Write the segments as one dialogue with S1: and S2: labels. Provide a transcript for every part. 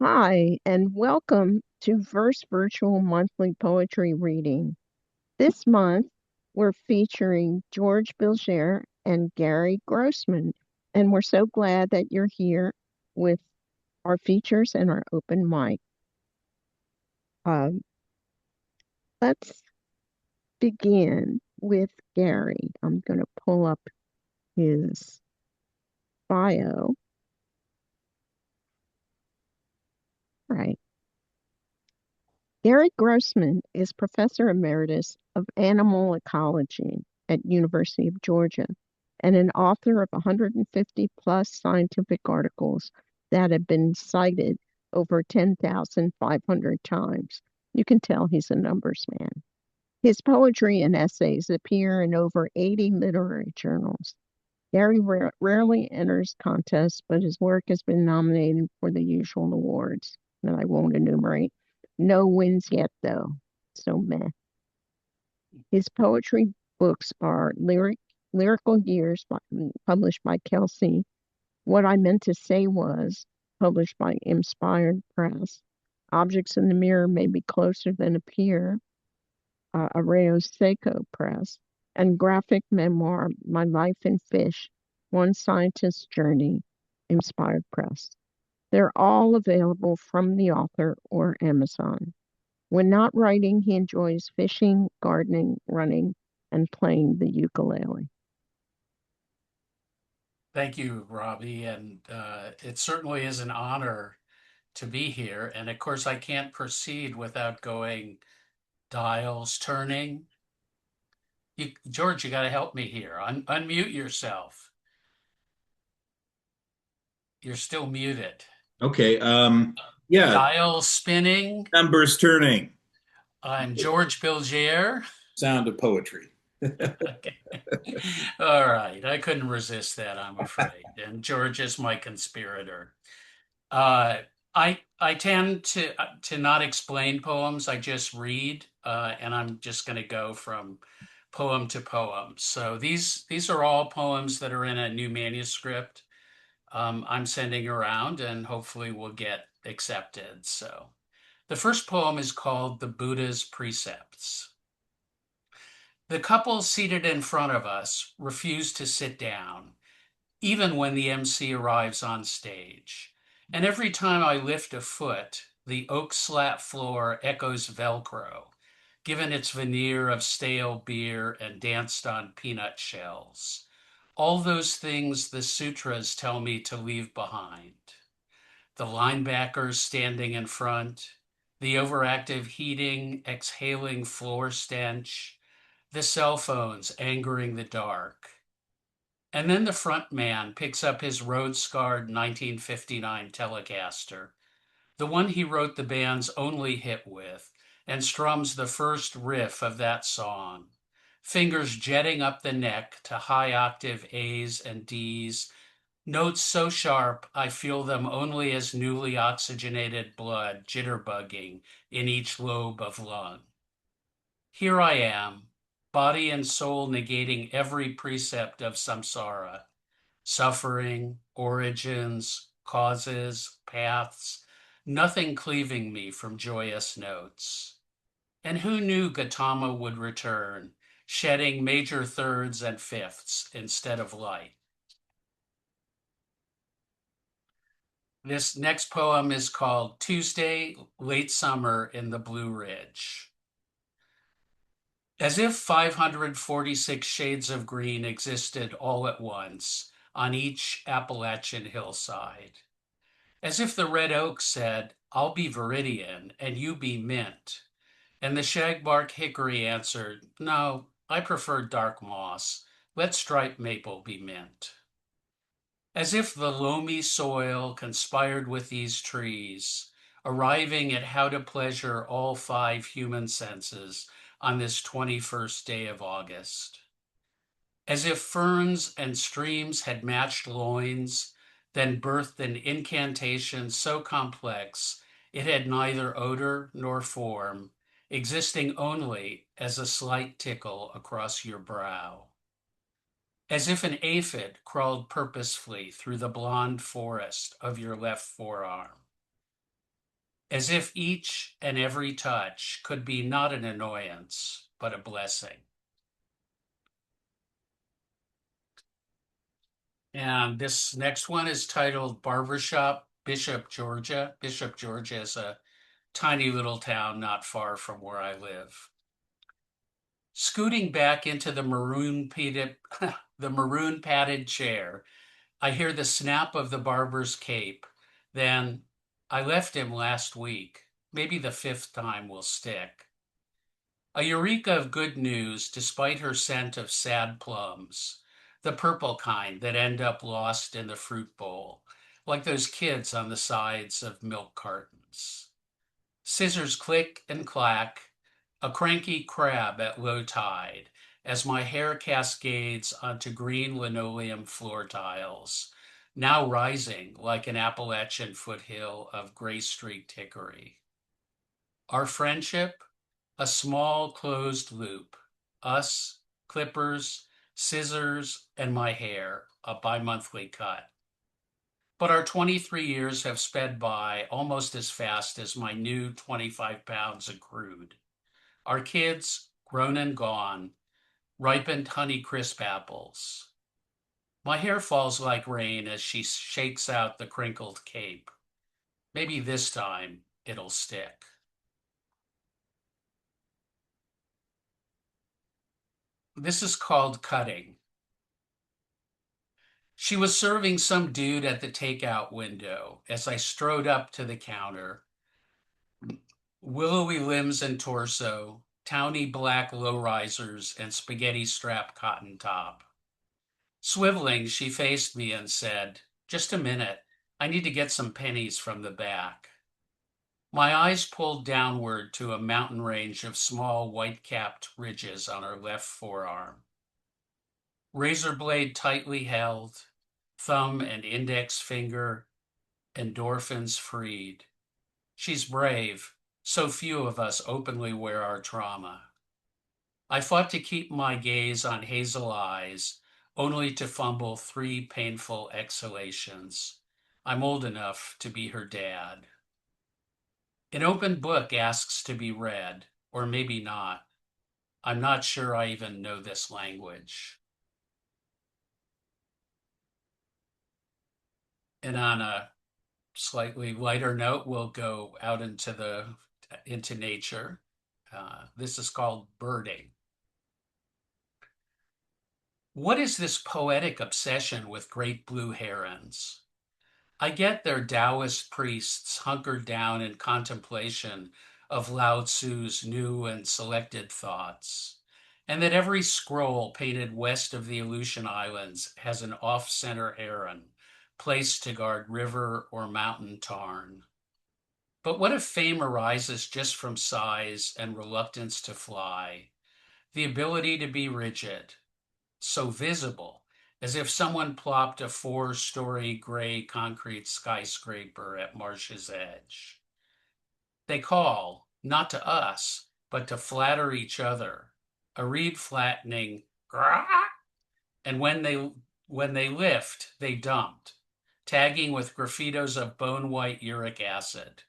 S1: Hi, and welcome to Verse Virtual Monthly Poetry Reading. This month, we're featuring George Bilgere and Gary Grossman, and we're so glad that you're here with our features and our open mic. Um, let's begin with Gary. I'm going to pull up his bio. Right. Gary Grossman is Professor Emeritus of Animal Ecology at University of Georgia and an author of 150 plus scientific articles that have been cited over 10,500 times. You can tell he's a numbers man. His poetry and essays appear in over 80 literary journals. Gary rarely enters contests, but his work has been nominated for the usual awards that I won't enumerate. No wins yet, though. So meh. His poetry books are Lyrical Years, published by Kelsey. What I Meant to Say Was, published by Inspired Press. Objects in the Mirror May Be Closer Than Appear, Arreo Seco Press. And graphic memoir, My Life in Fish, One Scientist's Journey, Inspired Press. They're all available from the author or Amazon. When not writing, he enjoys fishing, gardening, running, and playing the ukulele.
S2: Thank you, Robbie. And it certainly is an honor to be here. And of course, I can't proceed without going dials turning. George, you got to help me here. Unmute yourself. You're still muted.
S3: Okay. Yeah.
S2: Dial spinning.
S3: Numbers turning.
S2: I'm George Bilgere.
S3: Sound of poetry.
S2: Okay. All right. I couldn't resist that, I'm afraid. And George is my conspirator. Uh, I tend to not explain poems. I just read, and I'm just going to go from poem to poem. So these are all poems that are in a new manuscript I'm sending around, and hopefully will get accepted. So the first poem is called "The Buddha's Precepts." The couple seated in front of us refuse to sit down, even when the MC arrives on stage. And every time I lift a foot, the oak slat floor echoes Velcro, given its veneer of stale beer and danced on peanut shells. All those things the sutras tell me to leave behind. The linebackers standing in front, the overactive heating, exhaling floor stench, the cell phones angering the dark. And then the front man picks up his road-scarred 1959 Telecaster, the one he wrote the band's only hit with, and strums the first riff of that song, fingers jetting up the neck to high-octave A's and D's, notes so sharp I feel them only as newly oxygenated blood jitterbugging in each lobe of lung. Here I am, body and soul negating every precept of samsara, suffering, origins, causes, paths, nothing cleaving me from joyous notes. And who knew Gautama would return, shedding major thirds and fifths instead of light? This next poem is called Tuesday, Late Summer in the Blue Ridge. As if 546 shades of green existed all at once on each Appalachian hillside. As if the red oak said, I'll be Viridian and you be mint. And the shagbark hickory answered, no, I prefer dark moss. Let striped maple be mint. As if the loamy soil conspired with these trees, arriving at how to pleasure all five human senses on this 21st day of August. As if ferns and streams had matched loins, then birthed an incantation so complex it had neither odor nor form, existing only as a slight tickle across your brow. As if an aphid crawled purposefully through the blonde forest of your left forearm. as if each and every touch could be not an annoyance, but a blessing. And this next one is titled Barbershop, Bishop, Georgia. Bishop, Georgia is a tiny little town not far from where I live. Scooting back into the maroon padded chair, I hear the snap of the barber's cape. Then, I left him last week. Maybe the fifth time will stick. A eureka of good news, despite her scent of sad plums, the purple kind that end up lost in the fruit bowl, like those kids on the sides of milk cartons. Scissors click and clack, a cranky crab at low tide, as my hair cascades onto green linoleum floor tiles, now rising like an Appalachian foothill of gray-streaked hickory. Our friendship, a small closed loop. Us, clippers, scissors, and my hair, a bi-monthly cut. But our 23 years have sped by almost as fast as my new 25 pounds accrued. Our kids, grown and gone, ripened Honeycrisp apples. My hair falls like rain as she shakes out the crinkled cape. Maybe this time it'll stick. This is called Cutting. She was serving some dude at the takeout window as I strode up to the counter. Willowy limbs and torso, towny black low-risers, and spaghetti-strap cotton top. Swiveling, she faced me and said, "Just a minute, I need to get some pennies from the back." My eyes pulled downward to a mountain range of small white-capped ridges on her left forearm. Razor blade tightly held, thumb and index finger, endorphins freed. She's brave. So few of us openly wear our trauma. I fought to keep my gaze on hazel eyes, only to fumble 3 painful exhalations. I'm old enough to be her dad. An open book asks to be read, or maybe not. I'm not sure I even know this language. And on a slightly lighter note, we'll go out into nature. This is called Birding. What is this poetic obsession with great blue herons? I get they're Taoist priests hunkered down in contemplation of Lao Tzu's new and selected thoughts, and that every scroll painted west of the Aleutian Islands has an off-center heron placed to guard river or mountain tarn. But what if fame arises just from size and reluctance to fly, the ability to be rigid, so visible, as if someone plopped a 4-story gray concrete skyscraper at Marsh's edge? They call, not to us, but to flatter each other, a reed flattening, grah, and when they lift, they dumped, tagging with graffitos of bone-white uric acid.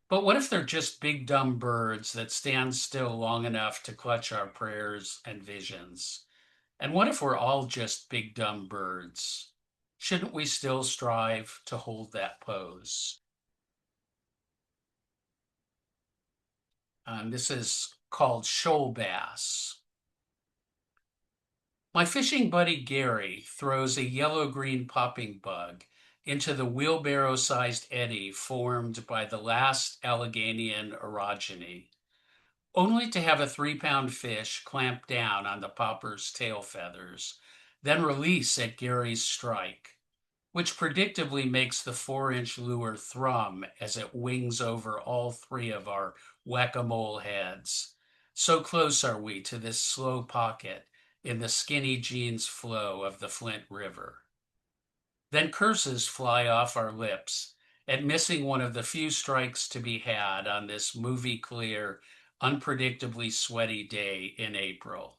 S2: But what if they're just big dumb birds that stand still long enough to clutch our prayers and visions? And what if we're all just big dumb birds? Shouldn't we still strive to hold that pose? This is called shoal bass. My fishing buddy Gary throws a yellow-green popping bug into the wheelbarrow-sized eddy formed by the last Alleghenian orogeny, only to have a 3-pound fish clamp down on the popper's tail feathers, then release at Gary's strike, which predictably makes the 4-inch lure thrum as it wings over all 3 of our whack-a-mole heads. So close are we to this slow pocket in the skinny jeans flow of the Flint River. Then curses fly off our lips at missing one of the few strikes to be had on this movie-clear, unpredictably sweaty day in April.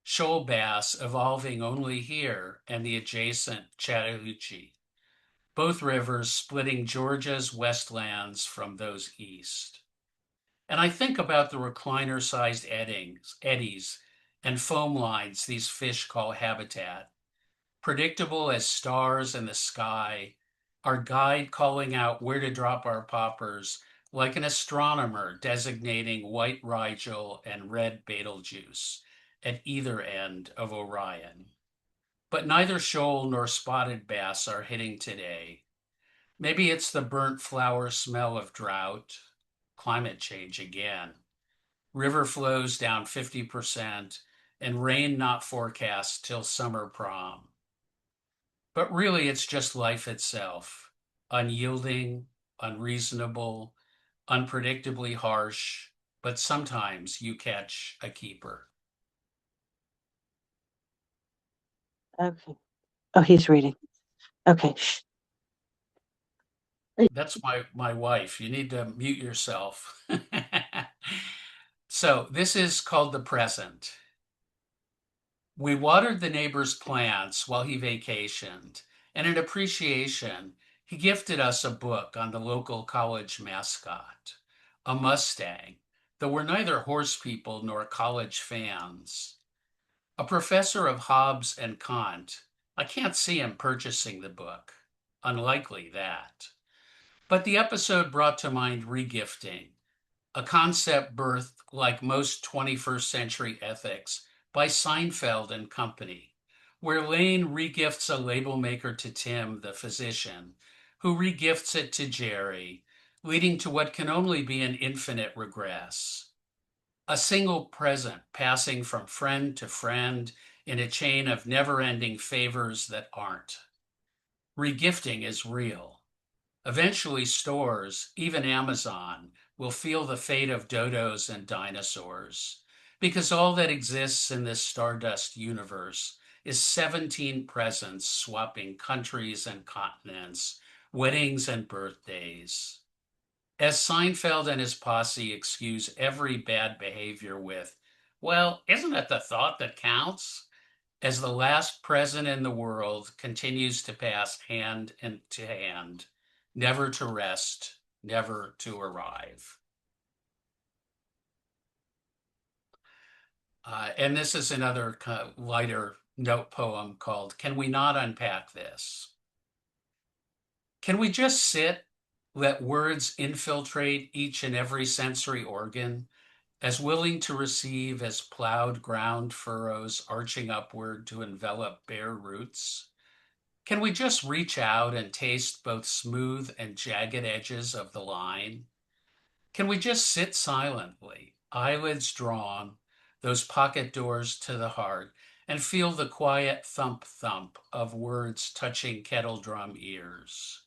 S2: Shoal bass evolving only here and the adjacent Chattahoochee. both rivers splitting Georgia's westlands from those east. And I think about the recliner-sized eddies and foam lines these fish call habitat, predictable as stars in the sky, our guide calling out where to drop our poppers like an astronomer designating white Rigel and red Betelgeuse at either end of Orion. But neither shoal nor spotted bass are hitting today. Maybe it's the burnt flower smell of drought, climate change again. River flows down 50% and rain not forecast till summer prom. But really, it's just life itself, unyielding, unreasonable, unpredictably harsh, but sometimes you catch a keeper.
S4: Okay. Oh, he's reading. Okay.
S2: That's my wife. You need to mute yourself. So this is called The Present. We watered the neighbor's plants while he vacationed, and in appreciation, he gifted us a book on the local college mascot, a Mustang, though we're neither horse people nor college fans. A professor of Hobbes and Kant, I can't see him purchasing the book. Unlikely that. But the episode brought to mind regifting, a concept birthed, like most 21st century ethics, by Seinfeld and Company, where Lane regifts a label maker to Tim, the physician, who regifts it to Jerry, leading to what can only be an infinite regress. A single present passing from friend to friend in a chain of never-ending favors that aren't. Regifting is real. Eventually stores, even Amazon, will feel the fate of dodos and dinosaurs, because all that exists in this stardust universe is 17 presents swapping countries and continents, weddings and birthdays. As Seinfeld and his posse excuse every bad behavior with, well, isn't it the thought that counts? As the last present in the world continues to pass hand to hand, never to rest, never to arrive. And this is another lighter note poem called Can We Not Unpack This? Can we just sit, let words infiltrate each and every sensory organ, as willing to receive as plowed ground furrows arching upward to envelop bare roots? Can we just reach out and taste both smooth and jagged edges of the line? Can we just sit silently, eyelids drawn, those pocket doors to the heart, and feel the quiet thump-thump of words touching kettle drum ears?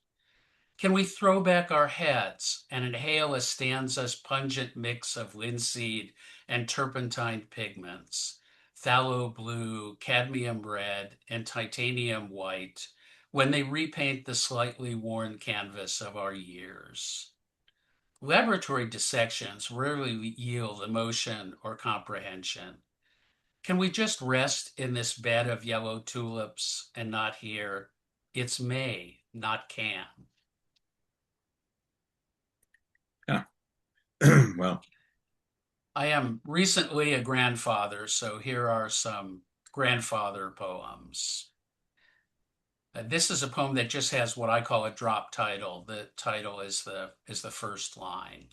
S2: Can we throw back our heads and inhale a stanza's pungent mix of linseed and turpentine pigments, phthalo blue, cadmium red, and titanium white, when they repaint the slightly worn canvas of our years? Laboratory dissections rarely yield emotion or comprehension. Can we just rest in this bed of yellow tulips and not hear, it's may, not can?
S3: Yeah. Well,
S2: I am recently a grandfather, so here are some grandfather poems. This is a poem that just has what I call a drop title. The title is the first line.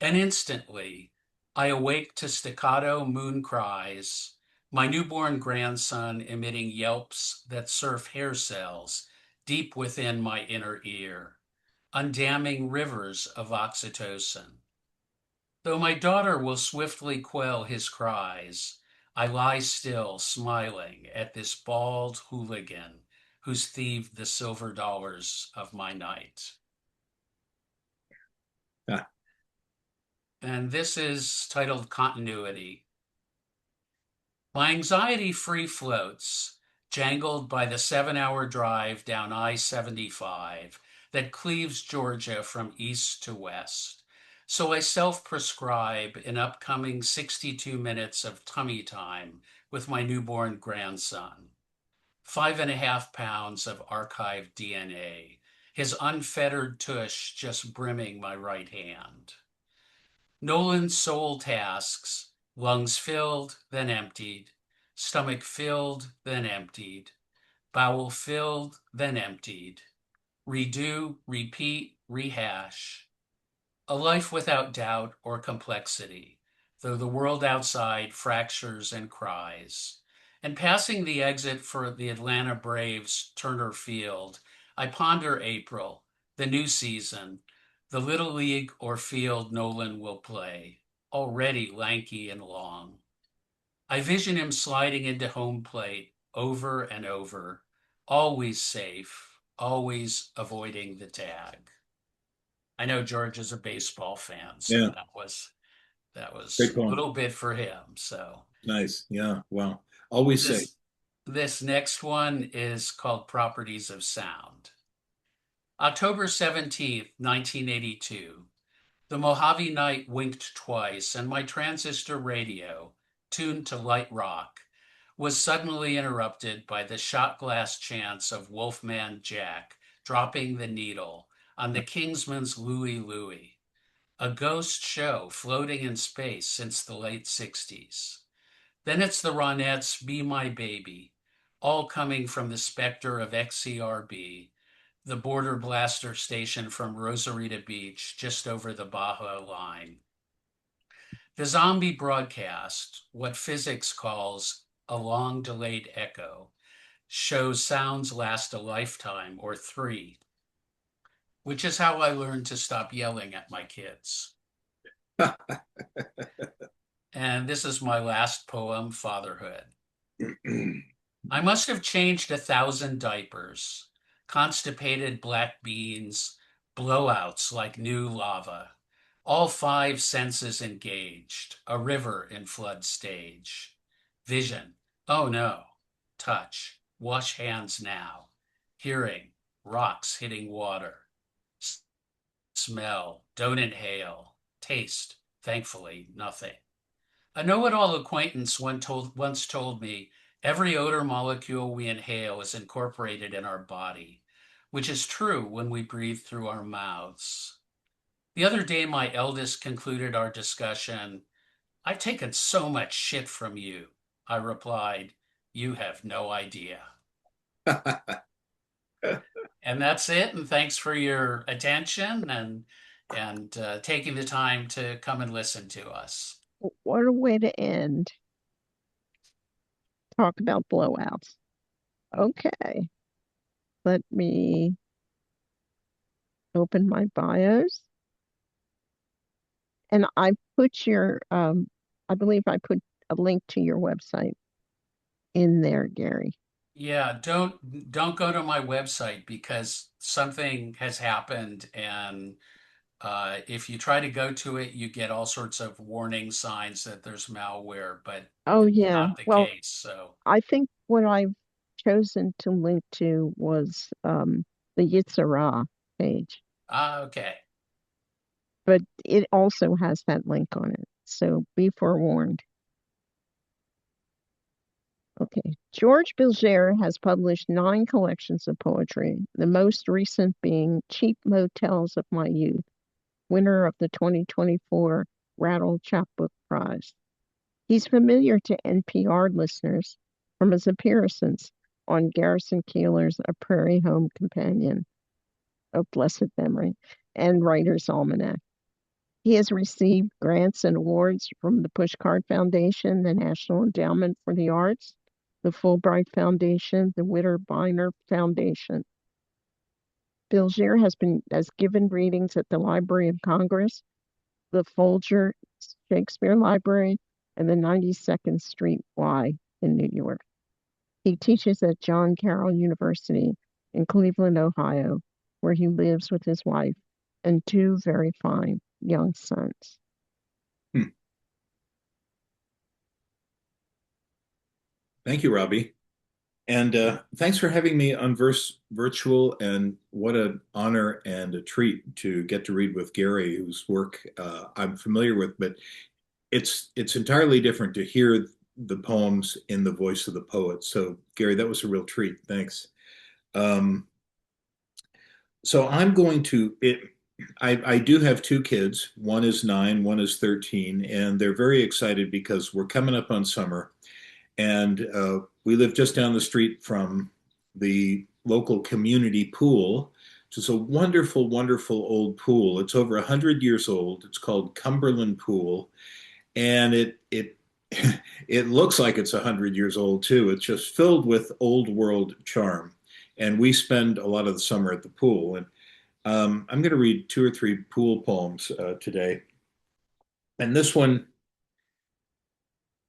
S2: And instantly, I awake to staccato moon cries, my newborn grandson emitting yelps that surf hair cells deep within my inner ear, undamming rivers of oxytocin. Though my daughter will swiftly quell his cries, I lie still smiling at this bald hooligan who's thieved the silver dollars of my night.
S3: yeah.
S2: And this is titled Continuity. My anxiety free floats, jangled by the 7-hour drive down I-75 that cleaves Georgia from east to west. So I self-prescribe an upcoming 62 minutes of tummy time with my newborn grandson. 5.5 pounds of archived DNA, his unfettered tush just brimming my right hand. Nolan's sole tasks: lungs filled, then emptied, stomach filled, then emptied, bowel filled, then emptied, redo, repeat, rehash. A life without doubt or complexity, though the world outside fractures and cries. And passing the exit for the Atlanta Braves Turner Field, I ponder April, the new season, the little league or field Nolan will play, already lanky and long. I vision him sliding into home plate over and over, always safe, always avoiding the tag. I know George is a baseball fan, so
S3: Yeah.
S2: that was
S3: Great
S2: a
S3: poem.
S2: little bit for him. So
S3: Nice. Yeah. Wow. Always say.
S2: this next one is called Properties of Sound. October 17th, 1982. The Mojave night winked twice, and my transistor radio, tuned to light rock, was suddenly interrupted by the shot glass chants of Wolfman Jack dropping the needle on the Kingsman's Louie Louie, a ghost show floating in space since the late 60s. Then it's the Ronettes' Be My Baby, all coming from the specter of XCRB, the border blaster station from Rosarita Beach, just over the Baja line. The zombie broadcast, what physics calls a long delayed echo, shows sounds last a lifetime or three, which is how I learned to stop yelling at my kids. And this is my last poem, Fatherhood. I must have changed 1,000 diapers, constipated black beans, blowouts like new lava, all 5 senses engaged, a river in flood stage. Vision, oh no. Touch, wash hands now. Hearing, rocks hitting water. Smell, don't inhale. Taste, thankfully, nothing. A know-it-all acquaintance once told me every odor molecule we inhale is incorporated in our body, which is true when we breathe through our mouths. The other day, my eldest concluded our discussion. I've taken so much shit from you. I replied, you have no idea. And that's it. And thanks for your attention and taking the time to come and listen to us.
S1: What a way to end. Talk about blowouts. Okay. Let me open my bios. And I put your, I believe I put a link to your website in there, Gary.
S2: Yeah, don't go to my website because something has happened, and if you try to go to it, you get all sorts of warning signs that there's malware, but
S1: Oh,
S2: it's
S1: yeah.
S2: not the
S1: Well,
S2: case. So,
S1: I think what I've chosen to link to was the Yitzhara page,
S2: okay.
S1: but it also has that link on it. So be forewarned. Okay. George Bilgere has published 9 collections of poetry, the most recent being Cheap Motels of My Youth, winner of the 2024 Rattle Chapbook Prize. He's familiar to NPR listeners from his appearances on Garrison Keillor's A Prairie Home Companion of blessed memory and Writer's Almanac. He has received grants and awards from the Pushcart Foundation, the National Endowment for the Arts, the Fulbright Foundation, the Witter Bynner Foundation. Bilgere has given readings at the Library of Congress, the Folger Shakespeare Library, and the 92nd Street Y in New York. He teaches at John Carroll University in Cleveland, Ohio, where he lives with his wife and 2 very fine young sons.
S3: Thank you, Robbie. And thanks for having me on Verse Virtual. And what an honor and a treat to get to read with Gary, whose work I'm familiar with. But it's entirely different to hear the poems in the voice of the poet. So, Gary, that was a real treat. Thanks. Um, so I'm going to it. I do have two kids. One is 9, one is 13, and they're very excited because we're coming up on summer, and we live just down the street from the local community pool, which is a wonderful, wonderful old pool. It's over 100 years old. It's called Cumberland Pool, and it it looks like it's 100 years old too. It's just filled with old world charm, and we spend a lot of the summer at the pool. And I'm going to read 2 or 3 pool poems today. And this one,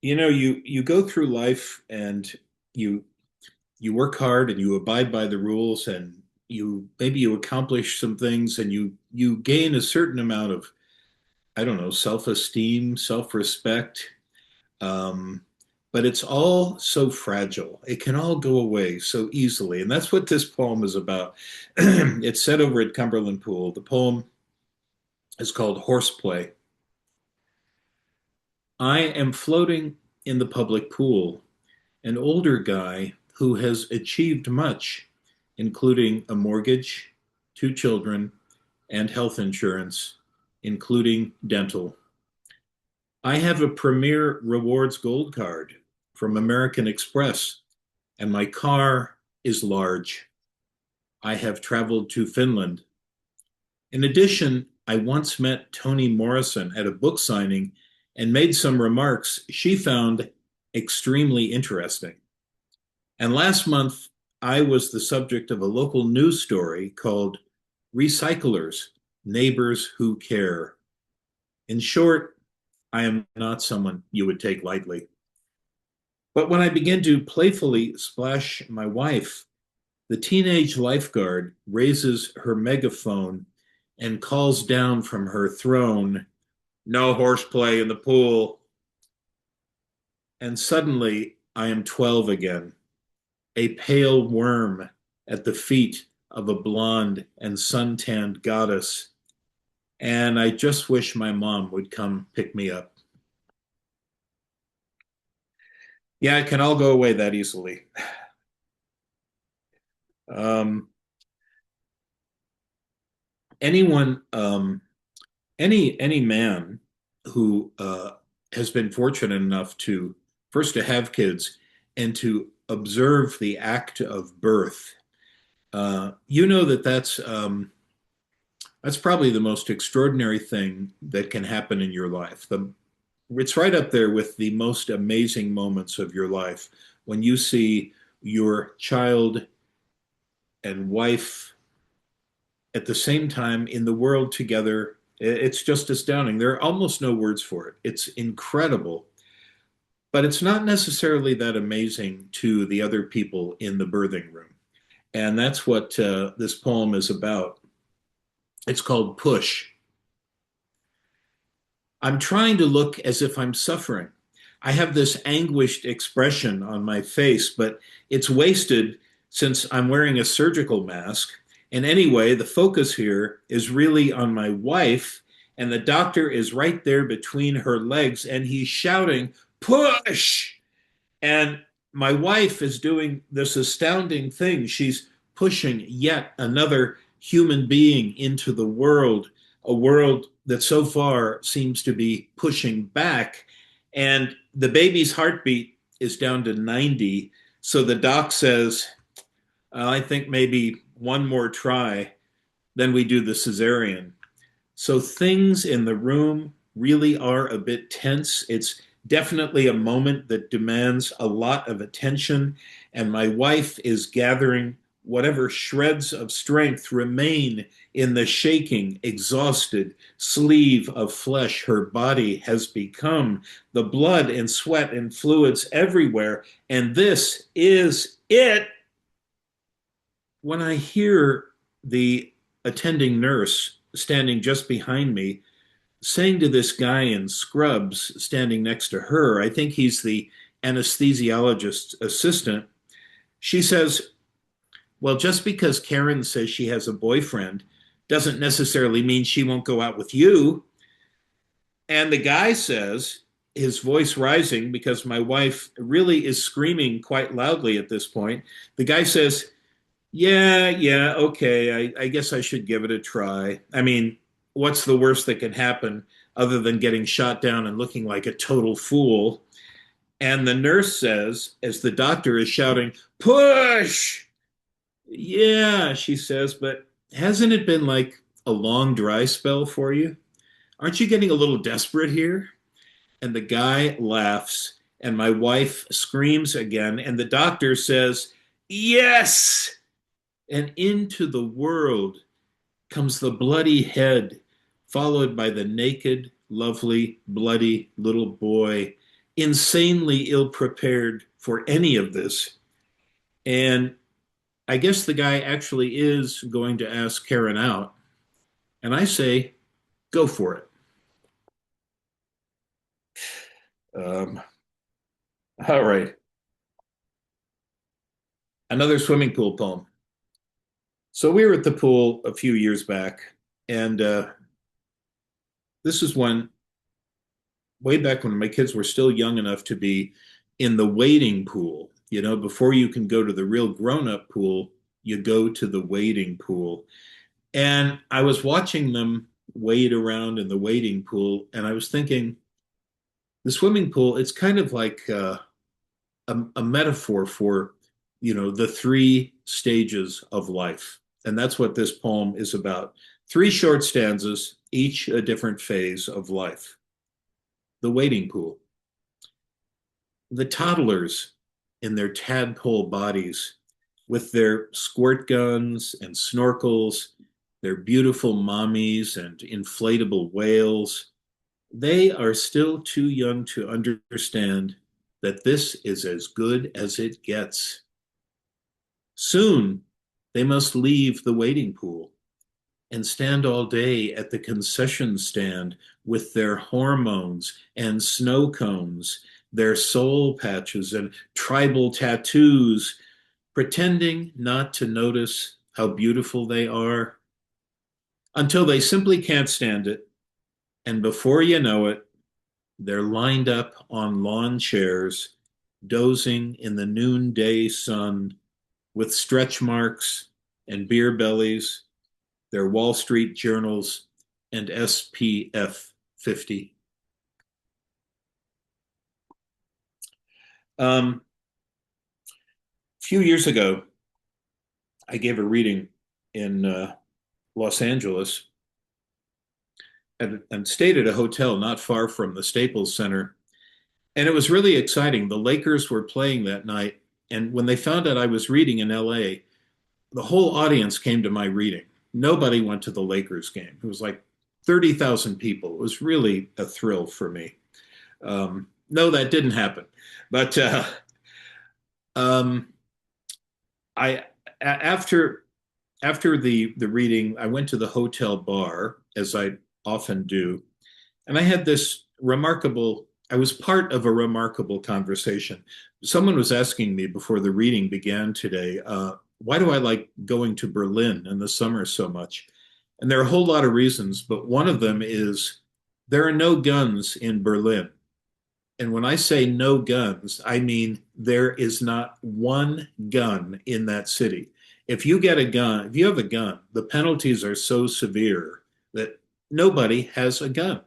S3: you go through life and you you work hard and you abide by the rules, and you accomplish some things, and you gain a certain amount of, I don't know, self-esteem, self-respect. Um, but it's all so fragile. It can all go away so easily. And that's what this poem is about. It's set over at Cumberland Pool. The poem is called Horseplay. I am floating in the public pool, an older guy who has achieved much, including a mortgage, 2 children, and health insurance, including dental. I have a Premier Rewards Gold Card from American Express, and my car is large. I have traveled to Finland. In addition, I once met Toni Morrison at a book signing and made some remarks she found extremely interesting. And last month, I was the subject of a local news story called Recyclers, Neighbors Who Care. In short, I am not someone you would take lightly. But when I begin to playfully splash my wife, the teenage lifeguard raises her megaphone and calls down from her throne, "No horseplay in the pool." And suddenly I am 12 again, a pale worm at the feet of a blonde and suntanned goddess. And I just wish my mom would come pick me up. Yeah, it can all go away that easily. Um, anyone, any man who has been fortunate enough to first to have kids and to observe the act of birth, you know that that's probably the most extraordinary thing that can happen in your life. It's right up there with the most amazing moments of your life when you see your child and wife at the same time in the world together. It's just astounding. There are almost no words for it. It's incredible, but it's not necessarily that amazing to the other people in the birthing room. And that's what this poem is about. It's called Push. I'm trying to look as if I'm suffering. I have this anguished expression on my face, but it's wasted since I'm wearing a surgical mask. And anyway, the focus here is really on my wife, and the doctor is right there between her legs, and he's shouting, "Push!" And my wife is doing this astounding thing. She's pushing yet another human being into the world, a world that so far seems to be pushing back. And the baby's heartbeat is down to 90. So the doc says, I think maybe one more try, then we do the cesarean. So things in the room really are a bit tense. It's definitely a moment that demands a lot of attention, and my wife is gathering whatever shreds of strength remain in the shaking, exhausted sleeve of flesh her body has become. The blood and sweat and fluids everywhere, and this is it. When I hear the attending nurse standing just behind me saying to this guy in scrubs standing next to her, I think he's the anesthesiologist's assistant, she says, "Well, just because Karen says she has a boyfriend doesn't necessarily mean she won't go out with you." And the guy says, his voice rising because my wife really is screaming quite loudly at this point. The guy says, yeah, yeah, okay, I guess I should give it a try. I mean, what's the worst that can happen other than getting shot down and looking like a total fool? And the nurse says, as the doctor is shouting, push! Yeah, she says, but hasn't it been like a long dry spell for you? Aren't you getting a little desperate here? And the guy laughs, and my wife screams again, and the doctor says, yes! And into the world comes the bloody head, followed by the naked, lovely, bloody little boy, insanely ill prepared for any of this. And I guess the guy actually is going to ask Karen out. And I say, go for it. Um, all right. Another swimming pool poem. So we were at the pool a few years back, and this is when, way back when my kids were still young enough to be in the wading pool. You know, before you can go to the real grown-up pool, you go to the wading pool. And I was watching them wade around in the wading pool, and I was thinking, the swimming pool, it's kind of like a metaphor for, you know, the three stages of life. And that's what this poem is about. Three short stanzas, each a different phase of life. The wading pool. The toddlers in their tadpole bodies with their squirt guns and snorkels, their beautiful mommies and inflatable whales, they are still too young to understand that this is as good as it gets. Soon they must leave the wading pool and stand all day at the concession stand with their hormones and snow cones, their soul patches and tribal tattoos, pretending not to notice how beautiful they are until they simply can't stand it. And before you know it, they're lined up on lawn chairs, dozing in the noonday sun with stretch marks and beer bellies, their Wall Street journals, and SPF 50. A few years ago, I gave a reading in Los Angeles and stayed at a hotel not far from the Staples Center. And it was really exciting. The Lakers were playing that night. And when they found out I was reading in LA, the whole audience came to my reading. Nobody went to the Lakers game. It was like 30,000 people. It was really a thrill for me. No, that didn't happen. But um, I after the reading, I went to the hotel bar, as I often do, and I had this remarkable. I was part of a remarkable conversation. Someone was asking me before the reading began today, why do I like going to Berlin in the summer so much? And there are a whole lot of reasons, but one of them is there are no guns in Berlin. And when I say no guns, I mean there is not one gun in that city. If you get a gun, if you have a gun, the penalties are so severe that nobody has a gun.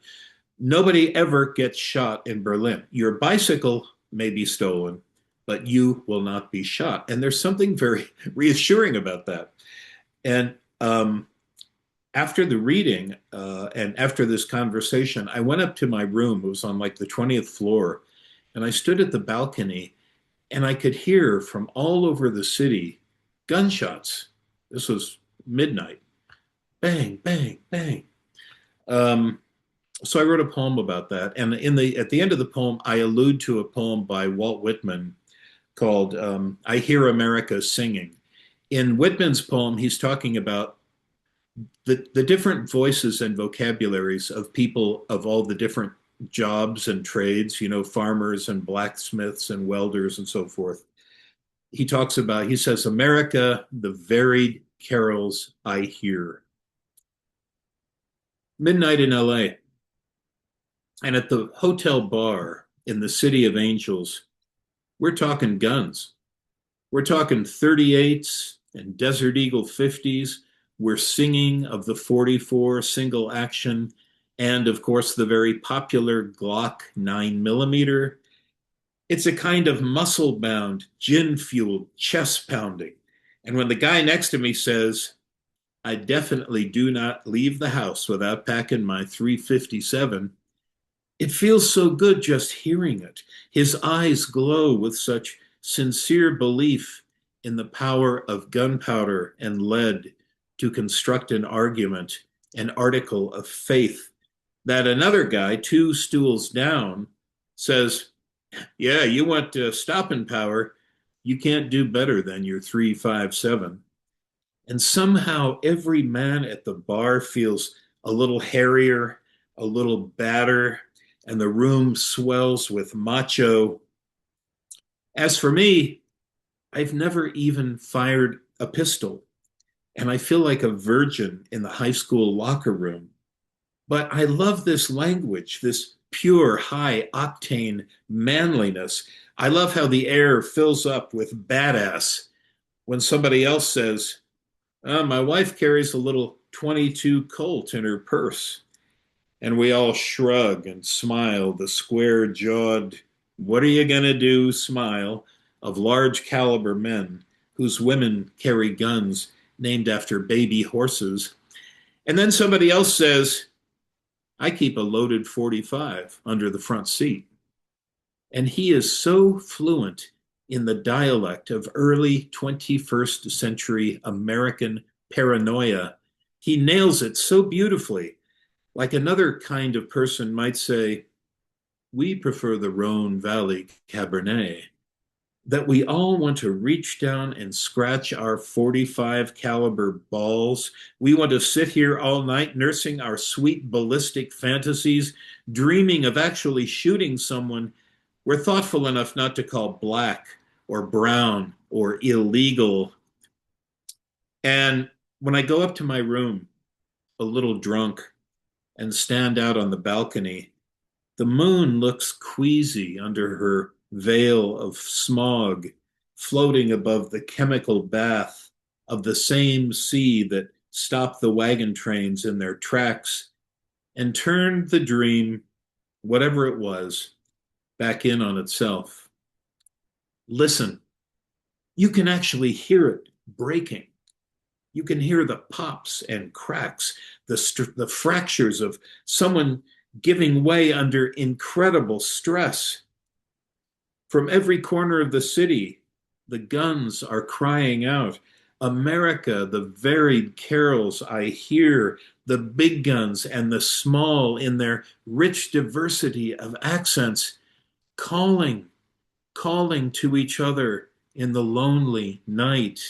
S3: Nobody ever gets shot in Berlin. Your bicycle may be stolen, but you will not be shot. And there's something very reassuring about that. And after the reading and after this conversation, I went up to my room. It was on like the 20th floor. And I stood at the balcony and I could hear from all over the city gunshots. This was midnight. Bang, bang, bang. So I wrote a poem about that. And at the end of the poem, I allude to a poem by Walt Whitman called I Hear America Singing. In Whitman's poem, he's talking about the different voices and vocabularies of people of all the different jobs and trades, you know, farmers and blacksmiths and welders and so forth. He says, America, the varied carols I hear. Midnight in LA. And at the hotel bar in the City of Angels, we're talking guns. We're talking 38s and Desert Eagle 50s. We're singing of the 44 single action and, of course, the very popular Glock 9mm. It's a kind of muscle bound, gin fueled chest pounding. And when the guy next to me says, I definitely do not leave the house without packing my 357, it feels so good just hearing it. His eyes glow with such sincere belief in the power of gunpowder and lead to construct an argument, an article of faith, that another guy, two stools down, says, yeah, you want stopping power. You can't do better than your 357. And somehow every man at the bar feels a little hairier, a little badder, and the room swells with macho. As for me, I've never even fired a pistol, and I feel like a virgin in the high school locker room. But I love this language, this pure, high octane manliness. I love how the air fills up with badass when somebody else says, my wife carries a little 22 Colt in her purse. And we all shrug and smile, the square jawed, what are you going to do smile of large caliber men whose women carry guns named after baby horses. And then somebody else says, I keep a loaded 45 under the front seat. And he is so fluent in the dialect of early 21st century American paranoia. He nails it so beautifully. Like another kind of person might say, we prefer the Rhone Valley Cabernet, that we all want to reach down and scratch our 45 caliber balls. We want to sit here all night nursing our sweet ballistic fantasies, dreaming of actually shooting someone we're thoughtful enough not to call black or brown or illegal. And when I go up to my room, a little drunk, and stand out on the balcony, the moon looks queasy under her veil of smog, floating above the chemical bath of the same sea that stopped the wagon trains in their tracks and turned the dream, whatever it was, back in on itself. Listen, you can actually hear it breaking. You can hear the pops and cracks, the fractures of someone giving way under incredible stress. From every corner of the city, the guns are crying out, America, the varied carols I hear, the big guns and the small in their rich diversity of accents, calling, calling to each other in the lonely night,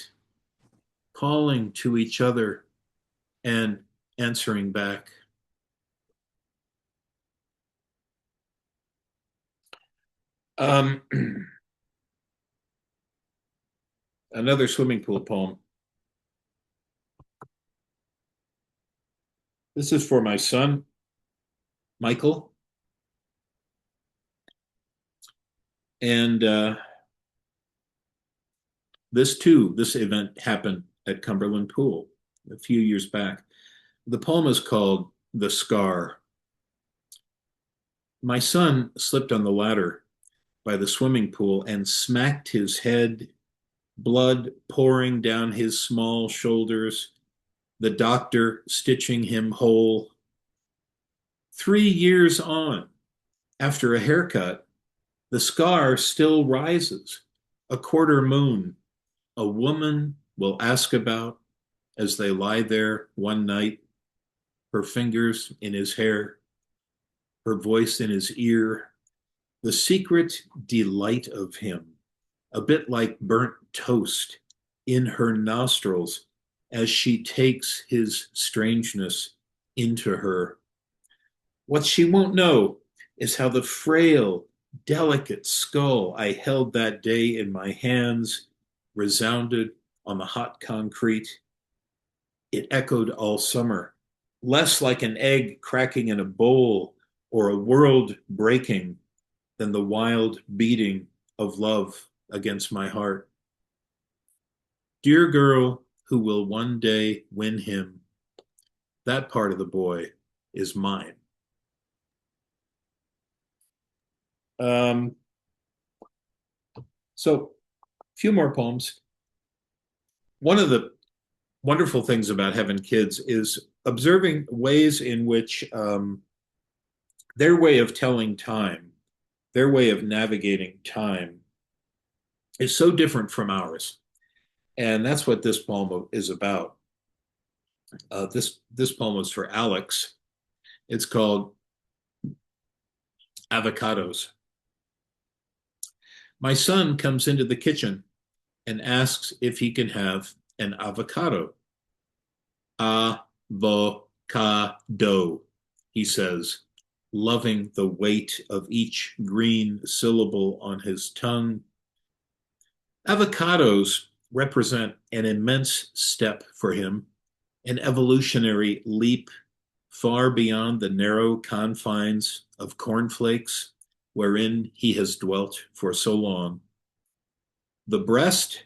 S3: calling to each other and answering back. Another swimming pool poem. This is for my son, Michael. And this event happened at Cumberland Pool a few years back. The poem is called The Scar. My son slipped on the ladder by the swimming pool and smacked his head, blood pouring down his small shoulders, the doctor stitching him whole. 3 years on, after a haircut, the scar still rises, a quarter moon, a woman will ask about as they lie there one night, her fingers in his hair, her voice in his ear, the secret delight of him, a bit like burnt toast in her nostrils as she takes his strangeness into her. What she won't know is how the frail, delicate skull I held that day in my hands resounded on the hot concrete. It echoed all summer, less like an egg cracking in a bowl, or a world breaking than the wild beating of love against my heart. Dear girl who will one day win him, that part of the boy is mine. So, a few more poems. One of the wonderful things about having kids is observing ways in which their way of telling time, their way of navigating time is so different from ours. And that's what this poem is about. This poem is for Alex. It's called Avocados. My son comes into the kitchen and asks if he can have an avocado. Avocado, he says, loving the weight of each green syllable on his tongue. Avocados represent an immense step for him, an evolutionary leap far beyond the narrow confines of cornflakes wherein he has dwelt for so long. The breast,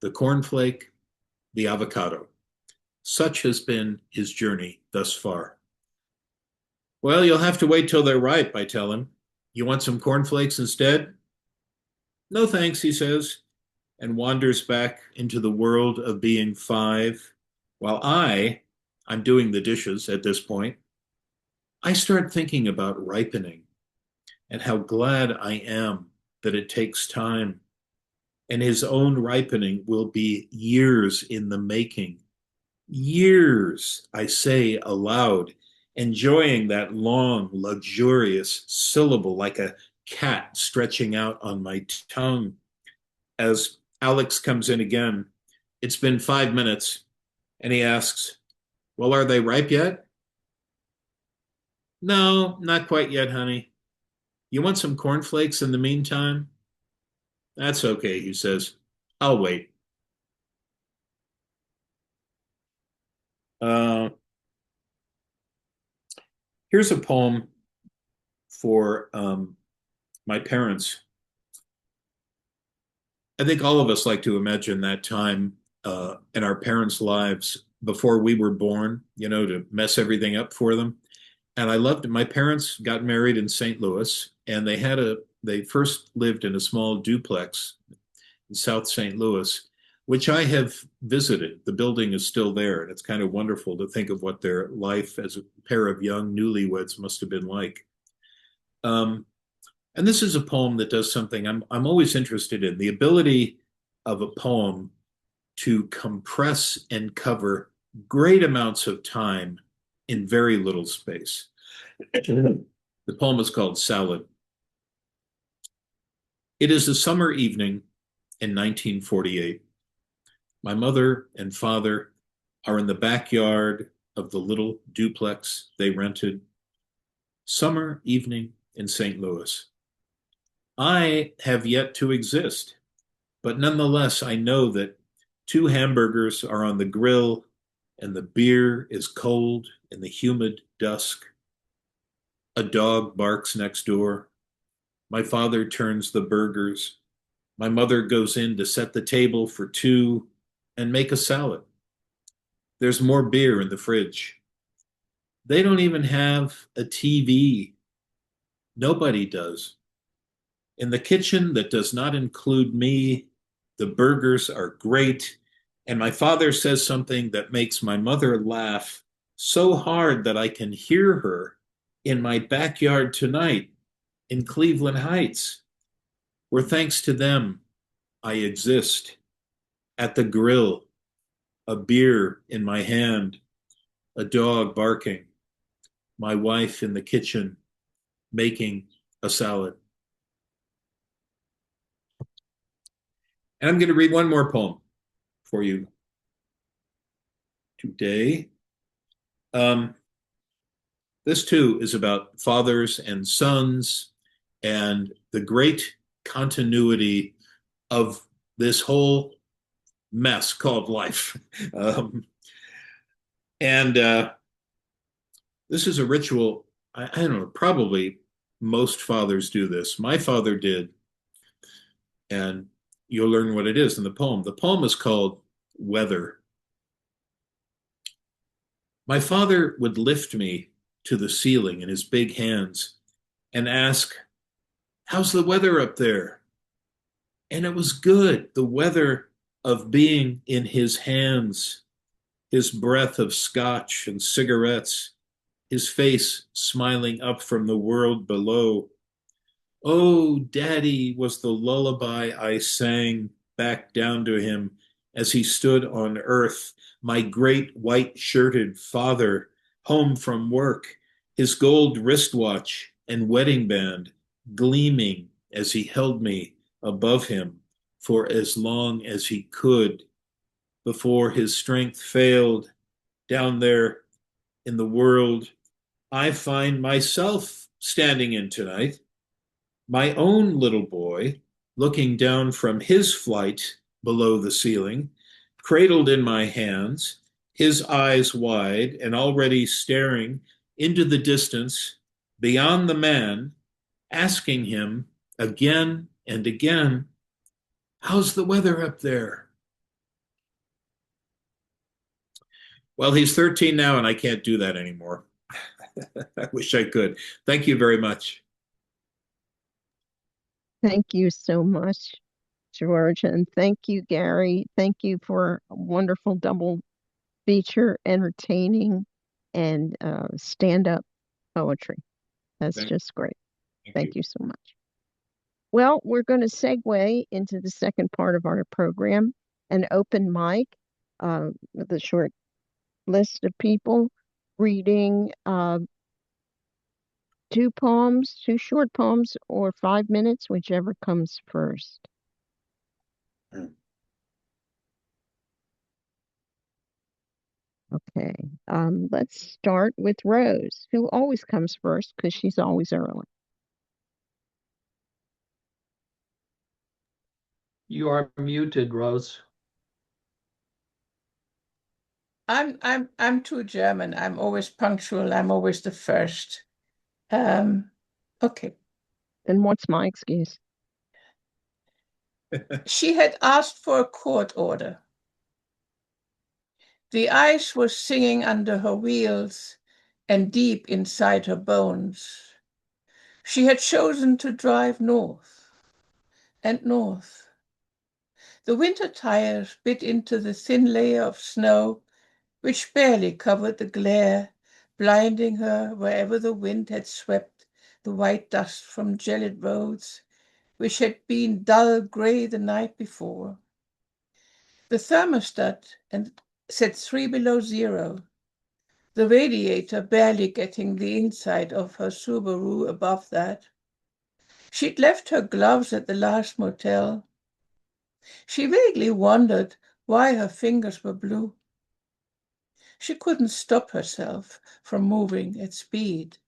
S3: the cornflake, the avocado. Such has been his journey thus far. Well, you'll have to wait till they're ripe, I tell him. You want some cornflakes instead? No thanks, he says, and wanders back into the world of being 5, while I'm doing the dishes at this point. I start thinking about ripening and how glad I am that it takes time. And his own ripening will be years in the making. Years, I say aloud, enjoying that long, luxurious syllable like a cat stretching out on my tongue. As Alex comes in again, it's been 5 minutes, and he asks, well, are they ripe yet? No, not quite yet, honey. You want some cornflakes in the meantime? That's okay, he says. I'll wait. Here's a poem for my parents. I think all of us like to imagine that time in our parents' lives before we were born, to mess everything up for them. And I loved it. My parents got married in St. Louis, and they first lived in a small duplex in South St. Louis, which I have visited. The building is still there, and it's kind of wonderful to think of what their life as a pair of young newlyweds must have been like. And this is a poem that does something I'm always interested in, the ability of a poem to compress and cover great amounts of time in very little space. The poem is called Salad. It is a summer evening in 1948. My mother and father are in the backyard of the little duplex they rented. Summer evening in St. Louis. I have yet to exist, but nonetheless, I know that 2 hamburgers are on the grill and the beer is cold in the humid dusk. A dog barks next door. My father turns the burgers. My mother goes in to set the table for 2 and make a salad. There's more beer in the fridge. They don't even have a TV. Nobody does. In the kitchen that does not include me, the burgers are great, and my father says something that makes my mother laugh so hard that I can hear her in my backyard tonight in Cleveland Heights, where thanks to them, I exist. At the grill, a beer in my hand, a dog barking, my wife in the kitchen making a salad. And I'm going to read one more poem for you today. This too is about fathers and sons and the great continuity of this whole mess called life. This is a ritual I don't know, probably most fathers do this. My father did, and you'll learn what it is in the poem. The poem is called Weather. My father would lift me to the ceiling in his big hands and ask, "How's the weather up there?" And it was good, the weather of being in his hands, his breath of scotch and cigarettes, his face smiling up from the world below. Oh, Daddy was the lullaby I sang back down to him as he stood on earth, my great white shirted father, home from work, his gold wristwatch and wedding band gleaming as he held me above him for as long as he could before his strength failed down there in the world I find myself standing in tonight, my own little boy, looking down from his flight below the ceiling, cradled in my hands, his eyes wide and already staring into the distance beyond the man, asking him again and again, "How's the weather up there?" Well, he's 13 now, and I can't do that anymore. I wish I could. Thank you very much.
S1: Thank you so much, George, and thank you, Gary. Thank you for a wonderful double feature, entertaining and stand-up poetry. That's just great. Thank you so much. Well, we're going to segue into the second part of our program, an open mic with a short list of people reading two poems, two short poems, or 5 minutes, whichever comes first. Okay, let's start with Rose, who always comes first because she's always early.
S5: You are muted, Rose.
S6: I'm too German. I'm always punctual. I'm always the first. Okay.
S1: And what's my excuse?
S6: She had asked for a court order. The ice was singing under her wheels and deep inside her bones. She had chosen to drive north and north. The winter tires bit into the thin layer of snow which barely covered the glare, blinding her wherever the wind had swept the white dust from gelid roads, which had been dull gray the night before. The thermostat said 3 below zero, the radiator barely getting the inside of her Subaru above that. She'd left her gloves at the last motel. She vaguely wondered why her fingers were blue. She couldn't stop herself from moving at speed.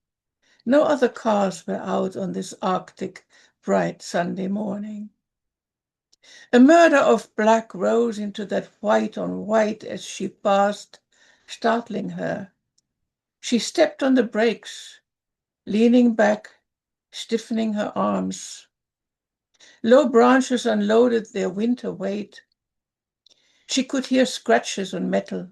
S6: No other cars were out on this Arctic, bright Sunday morning. A murder of black rose into that white on white as she passed, startling her. She stepped on the brakes, leaning back, stiffening her arms. Low branches unloaded their winter weight. She could hear scratches on metal.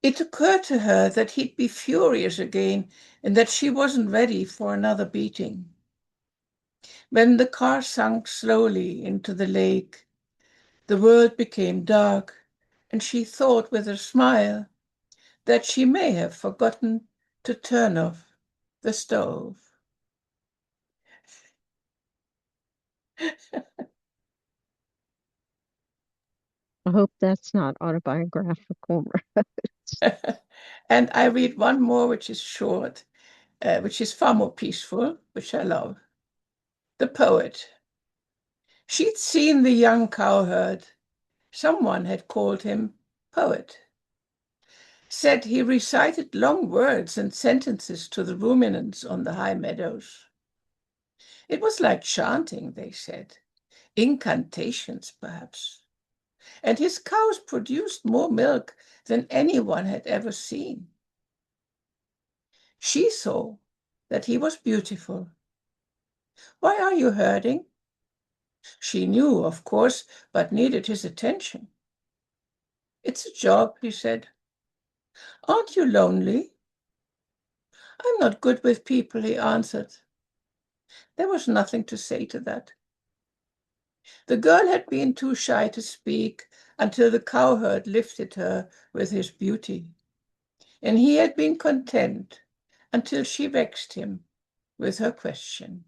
S6: It occurred to her that he'd be furious again and that she wasn't ready for another beating. When the car sunk slowly into the lake, the world became dark, and she thought with a smile that she may have forgotten to turn off the stove.
S1: I hope that's not autobiographical.
S6: And I read one more, which is short, which is far more peaceful, which I love. The Poet. She'd seen the young cowherd. Someone had called him poet. Said he recited long words and sentences to the ruminants on the high meadows. It was like chanting, they said, incantations perhaps. And his cows produced more milk than anyone had ever seen. She saw that he was beautiful. Why are you hurting? She knew, of course, but needed his attention. It's a job, he said. Aren't you lonely? I'm not good with people, he answered. There was nothing to say to that. The girl had been too shy to speak until the cowherd lifted her with his beauty. And he had been content until she vexed him with her question.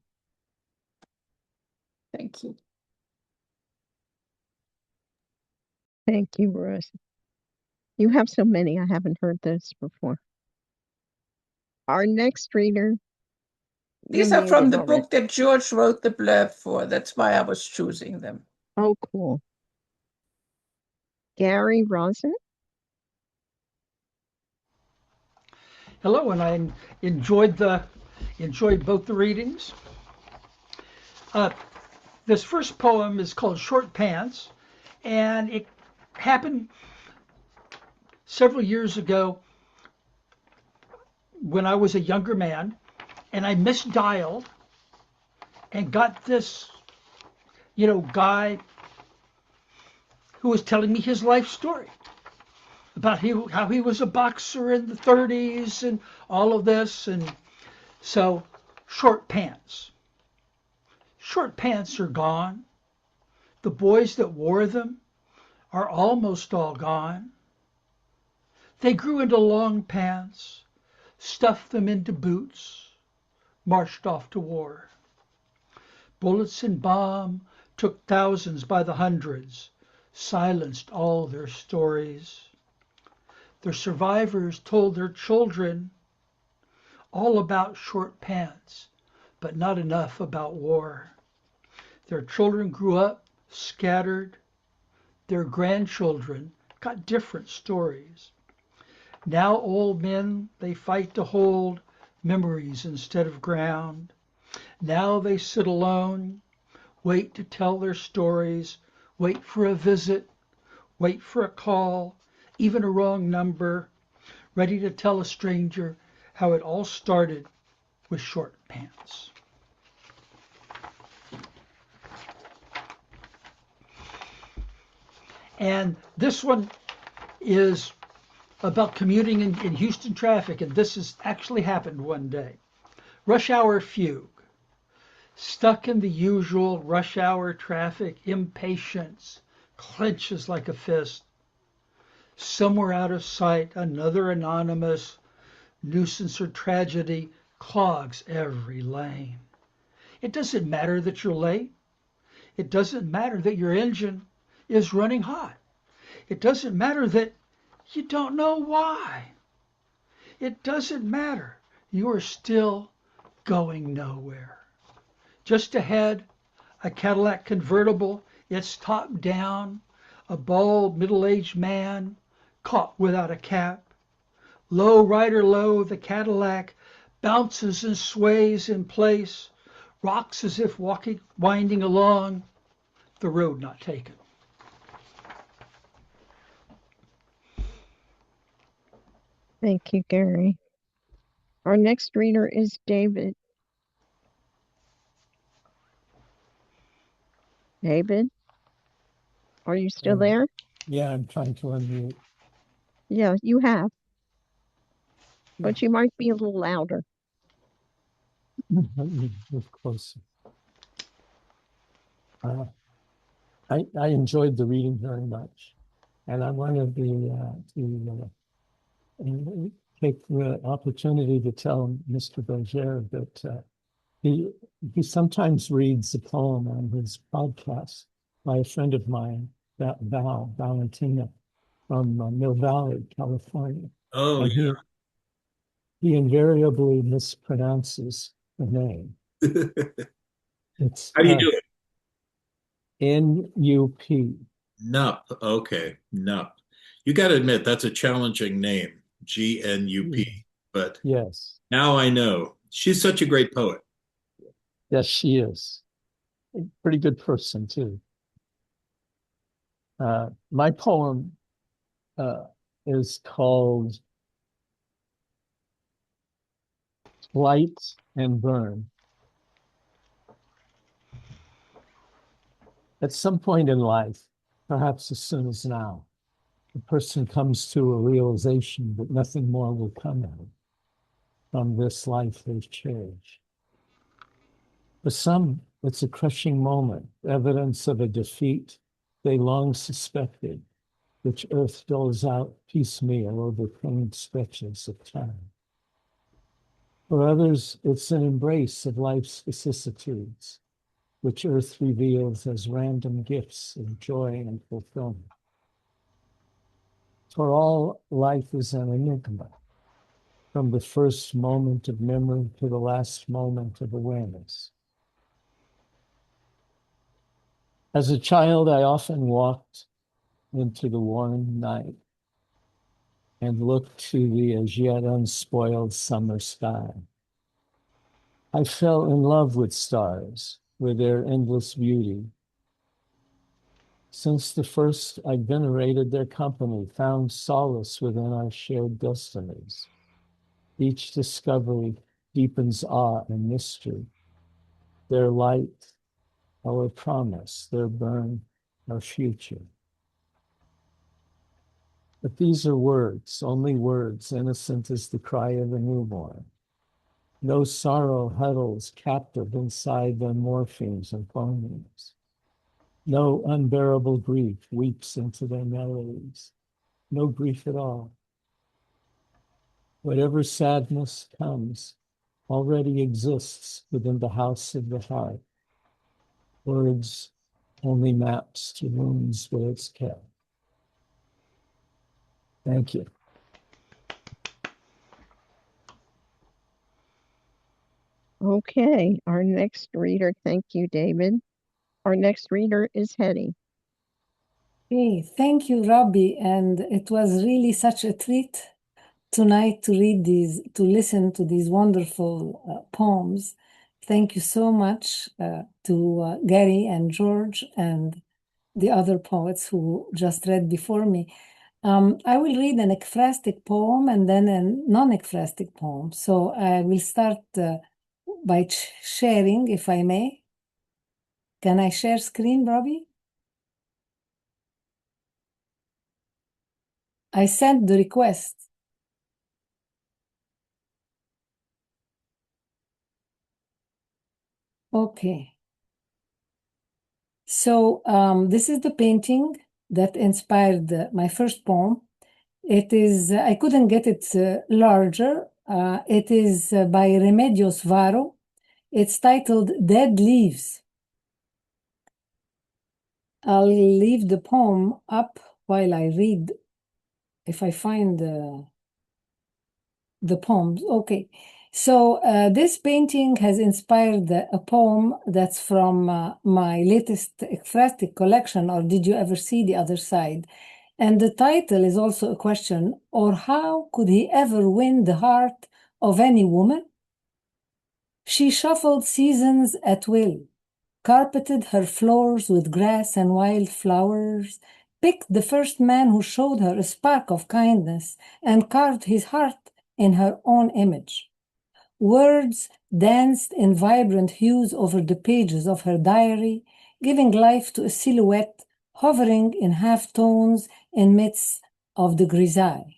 S6: Thank you.
S1: Thank you, Rose. You have so many, I haven't heard this before. Our next reader,
S6: These
S1: you
S6: are
S1: made
S6: from
S1: it
S6: the
S1: already.
S6: book that George wrote the blurb for. That's why I was choosing them.
S1: Oh, cool. Gary Rosin.
S5: Hello, and I enjoyed both the readings. This first poem is called Short Pants, and it happened several years ago when I was a younger man, and I misdialed and got this, guy who was telling me his life story about how he was a boxer in the 30s and all of this. And so, short pants. Short pants are gone. The boys that wore them are almost all gone. They grew into long pants, stuffed them into boots, marched off to war. Bullets and bomb took thousands by the hundreds, silenced all their stories. Their survivors told their children all about short pants, but not enough about war. Their children grew up scattered. Their grandchildren got different stories. Now old men, they fight to hold memories instead of ground. Now they sit alone, wait to tell their stories, wait for a visit, wait for a call, even a wrong number, ready to tell a stranger how it all started with short pants. And this one is about commuting in Houston traffic, and this has actually happened one day. Rush hour fugue. Stuck in the usual rush hour traffic, impatience clenches like a fist. Somewhere out of sight, another anonymous nuisance or tragedy clogs every lane. It doesn't matter that you're late. It doesn't matter that your engine is running hot. It doesn't matter that you don't know why. It doesn't matter. You are still going nowhere. Just ahead, a Cadillac convertible, its top down, a bald middle-aged man caught without a cap. Low, rider low, the Cadillac bounces and sways in place, rocks as if winding along the road not taken.
S1: Thank you, Gary. Our next reader is David. David, are you still there?
S7: Yeah, I'm trying to unmute.
S1: Yeah, you have,
S7: Yeah.
S1: but you might be a little louder.
S7: Let me move closer. I enjoyed the reading very much, and I wanted to take the opportunity to tell Mr. Bilgere that he sometimes reads a poem on his podcast by a friend of mine, Valentina, from Mill Valley, California.
S3: Oh,
S7: and he invariably mispronounces the name. It's
S3: how do you do it?
S7: N-U-P.
S3: Nup. Okay, Nup. You got to admit that's a challenging name, Gnup. But
S7: Yes,
S3: now I know she's such a great poet.
S7: yes, she is. A pretty good person, too. My poem is called light and burn. At some point in life, perhaps as soon as now, a person comes to a realization that nothing more will come out from this life they've cherished. For some, it's a crushing moment, evidence of a defeat they long suspected, which earth doles out piecemeal over prolonged stretches of time. For others, it's an embrace of life's vicissitudes, which earth reveals as random gifts of joy and fulfillment. For all, life is an enigma, from the first moment of memory to the last moment of awareness. As a child, I often walked into the warm night and looked to the as yet unspoiled summer sky. I fell in love with stars, with their endless beauty. Since the first, I venerated their company, found solace within our shared destinies. Each discovery deepens awe and mystery. Their light, our promise, their burn, our future. But these are words, only words, innocent as the cry of a newborn. No sorrow huddles captive inside their morphemes and phonemes. No unbearable grief weeps into their melodies. No grief at all. Whatever sadness comes already exists within the house of the heart. Words only maps to rooms where it's kept. Thank you.
S1: Okay, our next reader, thank you, David. Our next reader is Hedy.
S8: Hey, thank you, Robbie. And it was really such a treat tonight to read these, to listen to these wonderful poems. Thank you so much to Gary and George and the other poets who just read before me. I will read an ekphrastic poem and then a non-ekphrastic poem. So I will start by sharing, if I may. Can I share screen, Robbie? I sent the request. Okay. So this is the painting that inspired my first poem. It is, I couldn't get it larger. It is by Remedios Varo. It's titled Dead Leaves. I'll leave the poem up while I read, if I find the poems. Okay. So this painting has inspired a poem that's from my latest ekphrastic collection, or Did You Ever See the Other Side? And the title is also a question, or how could he ever win the heart of any woman? She shuffled seasons at will, carpeted her floors with grass and wild flowers, picked the first man who showed her a spark of kindness, and carved his heart in her own image. Words danced in vibrant hues over the pages of her diary, giving life to a silhouette hovering in half tones in midst of the grisaille.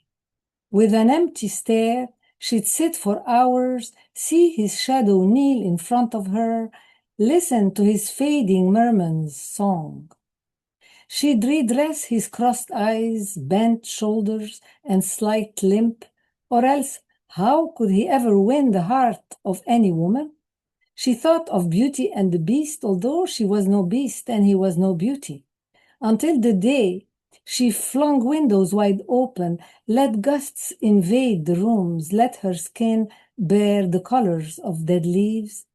S8: With an empty stare, she'd sit for hours, see his shadow kneel in front of her, listen to his fading merman's song. She'd redress his crossed eyes, bent shoulders, and slight limp, or else how could he ever win the heart of any woman? She thought of Beauty and the Beast, although she was no beast and he was no beauty. Until the day she flung windows wide open, let gusts invade the rooms, let her skin bear the colors of dead leaves,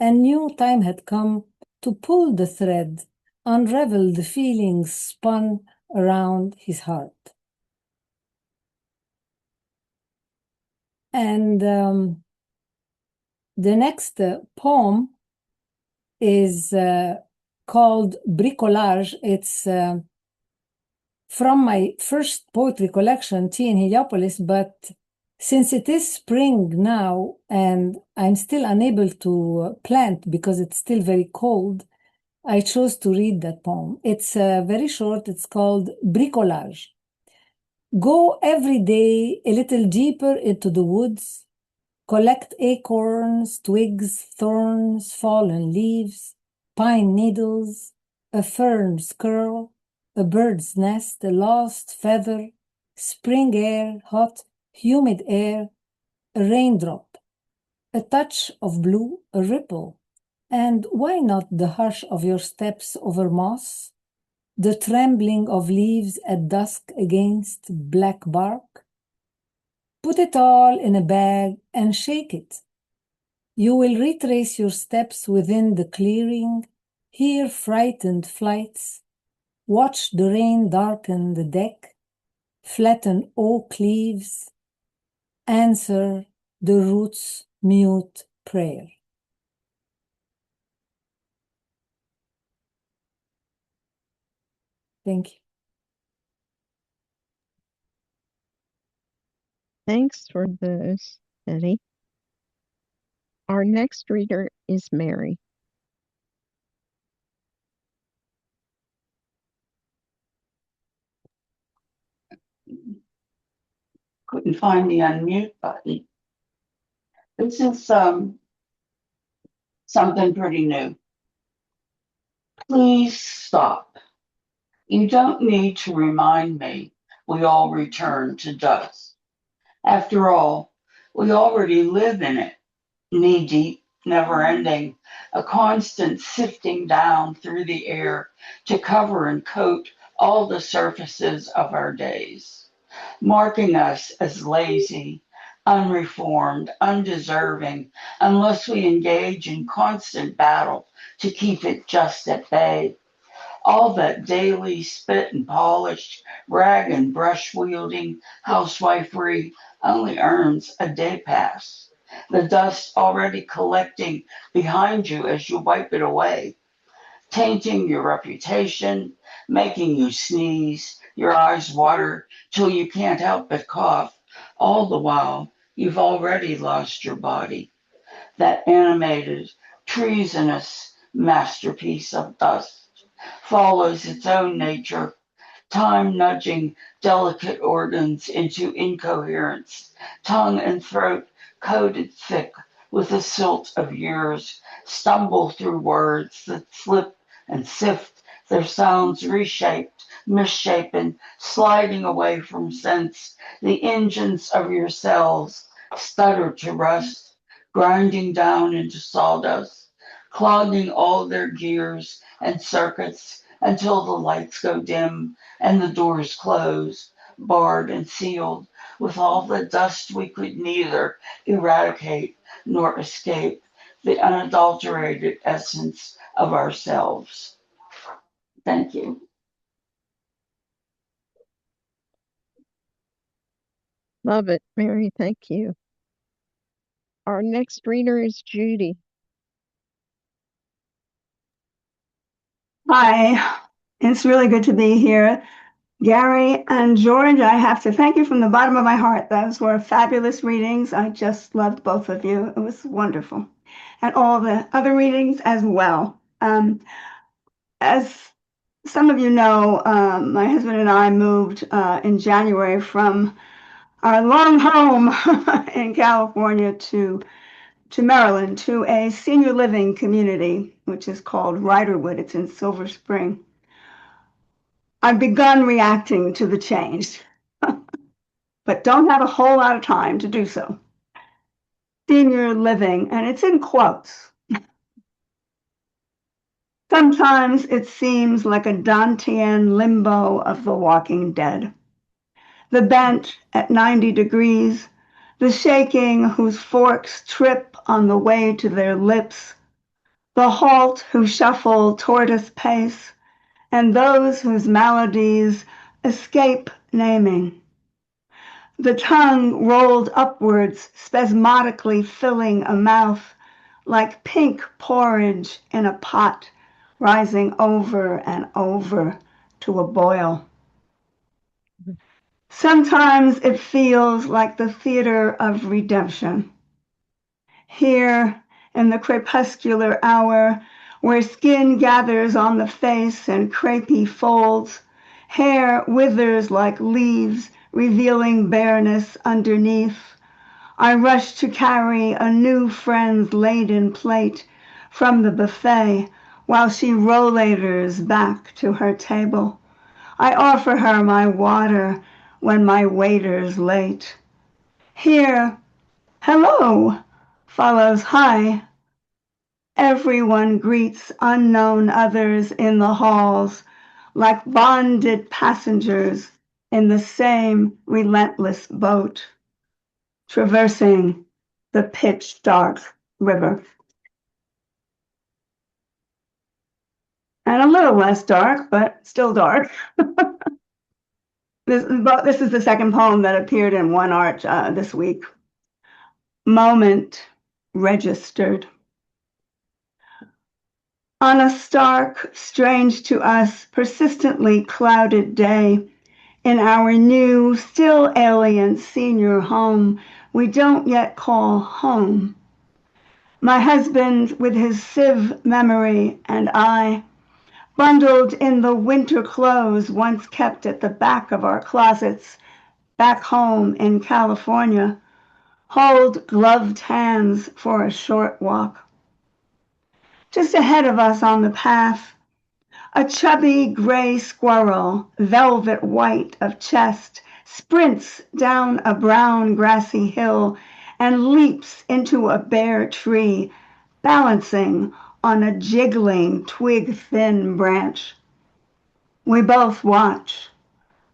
S8: and knew time had come to pull the thread, unravel the feelings spun around his heart. And the next poem is called Bricolage. It's from my first poetry collection, Tea in Heliopolis, but Since it is spring now and I'm still unable to plant because it's still very cold, I chose to read that poem. It's very short. It's called Bricolage. Go every day a little deeper into the woods, collect acorns, twigs, thorns, fallen leaves, pine needles, a fern's curl, a bird's nest, a lost feather, spring air, hot, humid air, a raindrop, a touch of blue, a ripple, and why not the hush of your steps over moss, the trembling of leaves at dusk against black bark? Put it all in a bag and shake it. You will retrace your steps within the clearing, hear frightened flights, watch the rain darken the deck, flatten oak leaves, answer the roots' mute prayer. Thank you.
S1: Thanks for this, Hedy. Our next reader is Mary.
S9: Couldn't find the unmute button. This is something pretty new. Please stop. You don't need to remind me we all return to dust. After all, we already live in it, knee-deep, never-ending, a constant sifting down through the air to cover and coat all the surfaces of our days, marking us as lazy, unreformed, undeserving, unless we engage in constant battle to keep it just at bay. All that daily spit and polish, rag and brush wielding housewifery only earns a day pass. The dust already collecting behind you as you wipe it away, tainting your reputation, making you sneeze, your eyes water till you can't help but cough. All the while, you've already lost your body. That animated, treasonous masterpiece of dust follows its own nature, time nudging delicate organs into incoherence, tongue and throat coated thick with the silt of years, stumble through words that slip and sift, their sounds reshaped, misshapen, sliding away from sense. The engines of your cells stutter to rust, grinding down into sawdust, clogging all their gears and circuits until the lights go dim and the doors close, barred and sealed with all the dust we could neither eradicate nor escape, the unadulterated essence of ourselves. Thank you.
S1: Love it, Mary. Thank you. Our next reader is Judy.
S10: Hi, it's really good to be here. Gary and George, I have to thank you from the bottom of my heart. Those were fabulous readings. I just loved both of you. It was wonderful. And all the other readings as well. As some of you know, my husband and I moved in January from our long home in California to Maryland, to a senior living community, which is called Riderwood. It's in Silver Spring. I've begun reacting to the change, but don't have a whole lot of time to do so. Senior living, and it's in quotes. Sometimes it seems like a Dantean limbo of The Walking Dead. The bench at 90 degrees, the shaking whose forks trip on the way to their lips, the halt who shuffle tortoise pace, and those whose maladies escape naming. The tongue rolled upwards, spasmodically filling a mouth like pink porridge in a pot, rising over and over to a boil. Sometimes it feels like the theater of redemption. Here, in the crepuscular hour, where skin gathers on the face and crepey folds, hair withers like leaves, revealing bareness underneath, I rush to carry a new friend's laden plate from the buffet while she rollators back to her table. I offer her my water when my waiter's late. Here, hello, follows hi. Everyone greets unknown others in the halls, like bonded passengers in the same relentless boat, traversing the pitch dark river. And a little less dark, but still dark. This is the second poem that appeared in One Art this week. Moment registered. On a stark, strange to us, persistently clouded day, in our new, still alien senior home we don't yet call home, my husband with his sieve memory and I, bundled in the winter clothes once kept at the back of our closets, back home in California, hold gloved hands for a short walk. Just ahead of us on the path, a chubby gray squirrel, velvet white of chest, sprints down a brown grassy hill and leaps into a bare tree, balancing on a jiggling twig-thin branch. We both watch,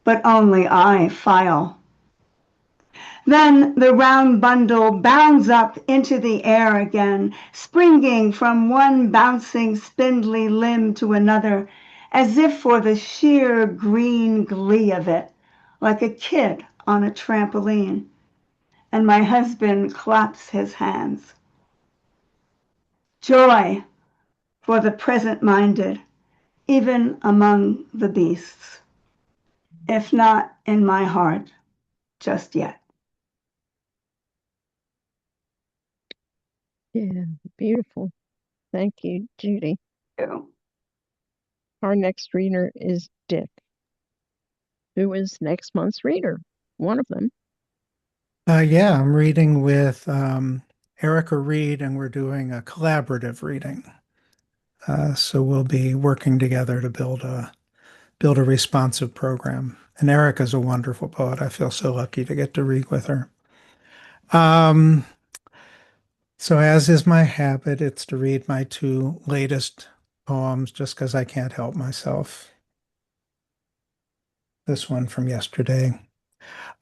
S10: but only I file. Then the round bundle bounds up into the air again, springing from one bouncing spindly limb to another, as if for the sheer green glee of it, like a kid on a trampoline. And my husband claps his hands. Joy for the present-minded, even among the beasts, if not in my heart just yet.
S1: Yeah, beautiful. Thank you, Judy.
S10: Ew.
S1: Our next reader is Dick, who is next month's reader, one of them.
S11: Yeah, I'm reading with Erica Reed, and we're doing a collaborative reading. So we'll be working together to build a responsive program. And Erica's a wonderful poet. I feel so lucky to get to read with her. So as is my habit, it's to read my two latest poems just because I can't help myself. This one from yesterday.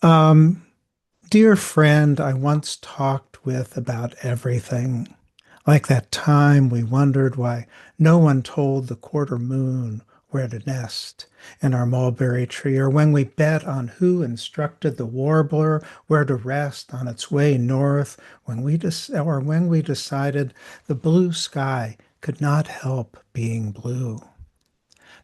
S11: Dear friend, I once talked with about everything. Like that time we wondered why no one told the quarter moon where to nest in our mulberry tree, or when we bet on who instructed the warbler where to rest on its way north, when we decided the blue sky could not help being blue.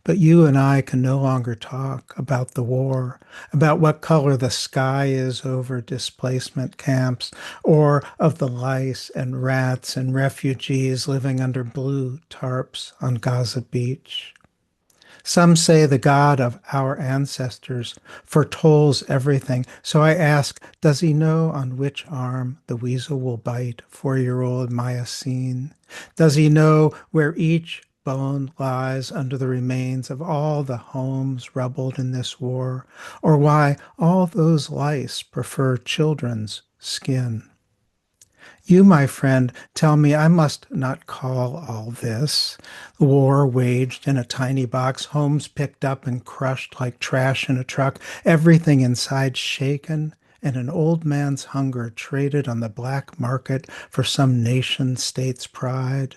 S11: But you and I can no longer talk about the war, about what color the sky is over displacement camps, or of the lice and rats and refugees living under blue tarps on Gaza Beach. Some say the God of our ancestors foretells everything. So I ask, does he know on which arm the weasel will bite 4-year-old Mycene? Does he know where each bone lies under the remains of all the homes rubbled in this war? Or why all those lice prefer children's skin? You, my friend, tell me I must not call all this. The war waged in a tiny box, homes picked up and crushed like trash in a truck, everything inside shaken, and an old man's hunger traded on the black market for some nation state's pride.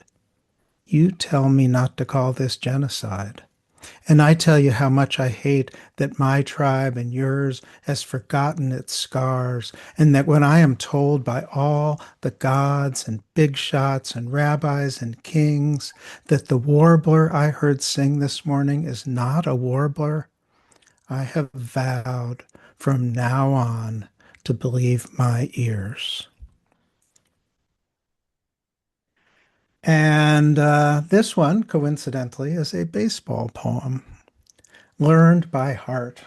S11: You tell me not to call this genocide. And I tell you how much I hate that my tribe and yours has forgotten its scars, and that when I am told by all the gods and big shots and rabbis and kings that the warbler I heard sing this morning is not a warbler, I have vowed from now on to believe my ears. And this one, coincidentally, is a baseball poem learned by heart.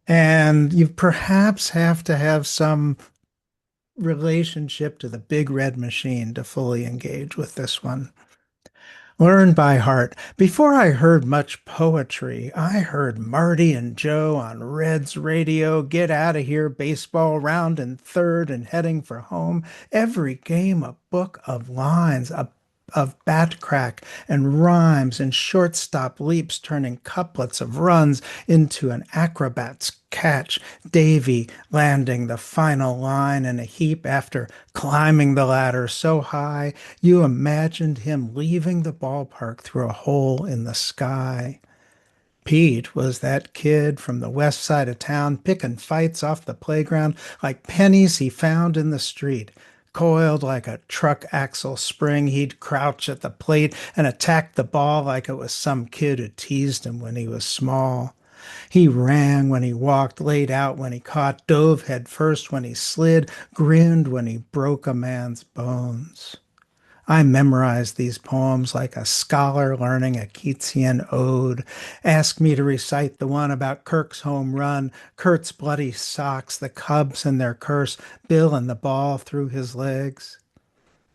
S11: And you perhaps have to have some relationship to the big red machine to fully engage with this one. Learn by heart. Before I heard much poetry, I heard Marty and Joe on Red's radio, get out of here, baseball round in third and heading for home. Every game a book of lines, of bat crack and rhymes and shortstop leaps, turning couplets of runs into an acrobat's catch. Davy landing the final line in a heap after climbing the ladder so high you imagined him leaving the ballpark through a hole in the sky. Pete was that kid from the west side of town picking fights off the playground like pennies he found in the street. Coiled like a truck axle spring, he'd crouch at the plate and attack the ball like it was some kid who teased him when he was small. He ran when he walked, laid out when he caught, dove head first when he slid, grinned when he broke a man's bones. I memorized these poems like a scholar learning a Keatsian ode. Ask me to recite the one about Kirk's home run, Kurt's bloody socks, the Cubs and their curse, Bill and the ball through his legs.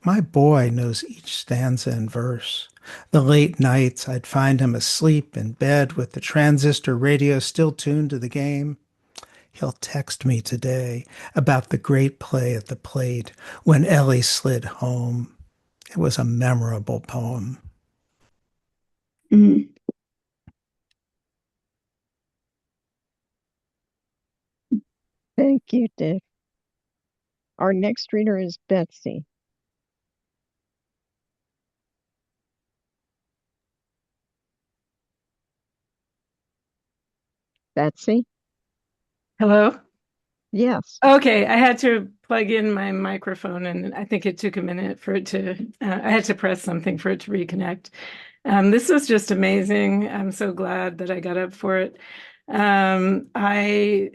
S11: My boy knows each stanza in verse. The late nights I'd find him asleep in bed with the transistor radio still tuned to the game. He'll text me today about the great play at the plate when Ellie slid home. It was a memorable poem.
S10: Mm.
S1: Thank you, Dick. Our next reader is Betsy. Betsy?
S12: Hello?
S1: Yes.
S12: Okay, I had to plug in my microphone and I think it took a minute for it to, I had to press something for it to reconnect. This was just amazing. I'm so glad that I got up for it. I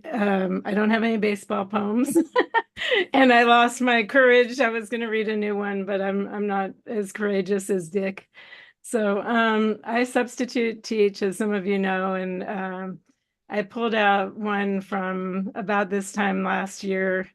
S12: don't have any baseball poems and I lost my courage. I was going to read a new one, but I'm not as courageous as Dick. So I substitute teach, as some of you know, and I pulled out one from about this time last year.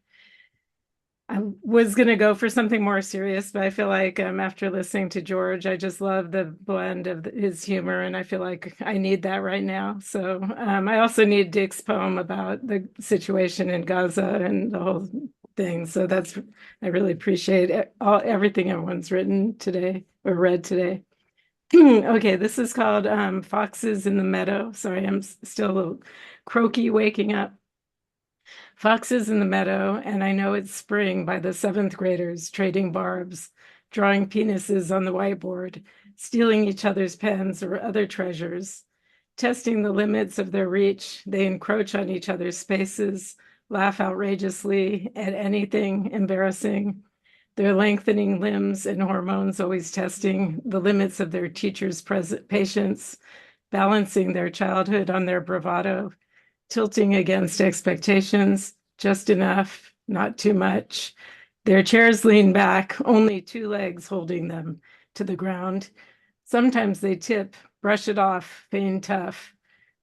S12: I was going to go for something more serious, but I feel like after listening to George, I just love the blend of his humor, and I feel like I need that right now. So I also need Dick's poem about the situation in Gaza and the whole thing. So I really appreciate everything everyone's written today or read today. Okay, this is called Foxes in the Meadow. Sorry, I'm still a little croaky waking up. Foxes in the meadow, and I know it's spring by the seventh graders trading barbs, drawing penises on the whiteboard, stealing each other's pens or other treasures. Testing the limits of their reach, they encroach on each other's spaces, laugh outrageously at anything embarrassing. Their lengthening limbs and hormones always testing the limits of their teacher's patience, balancing their childhood on their bravado, tilting against expectations, just enough, not too much. Their chairs lean back, only two legs holding them to the ground. Sometimes they tip, brush it off, feign tough.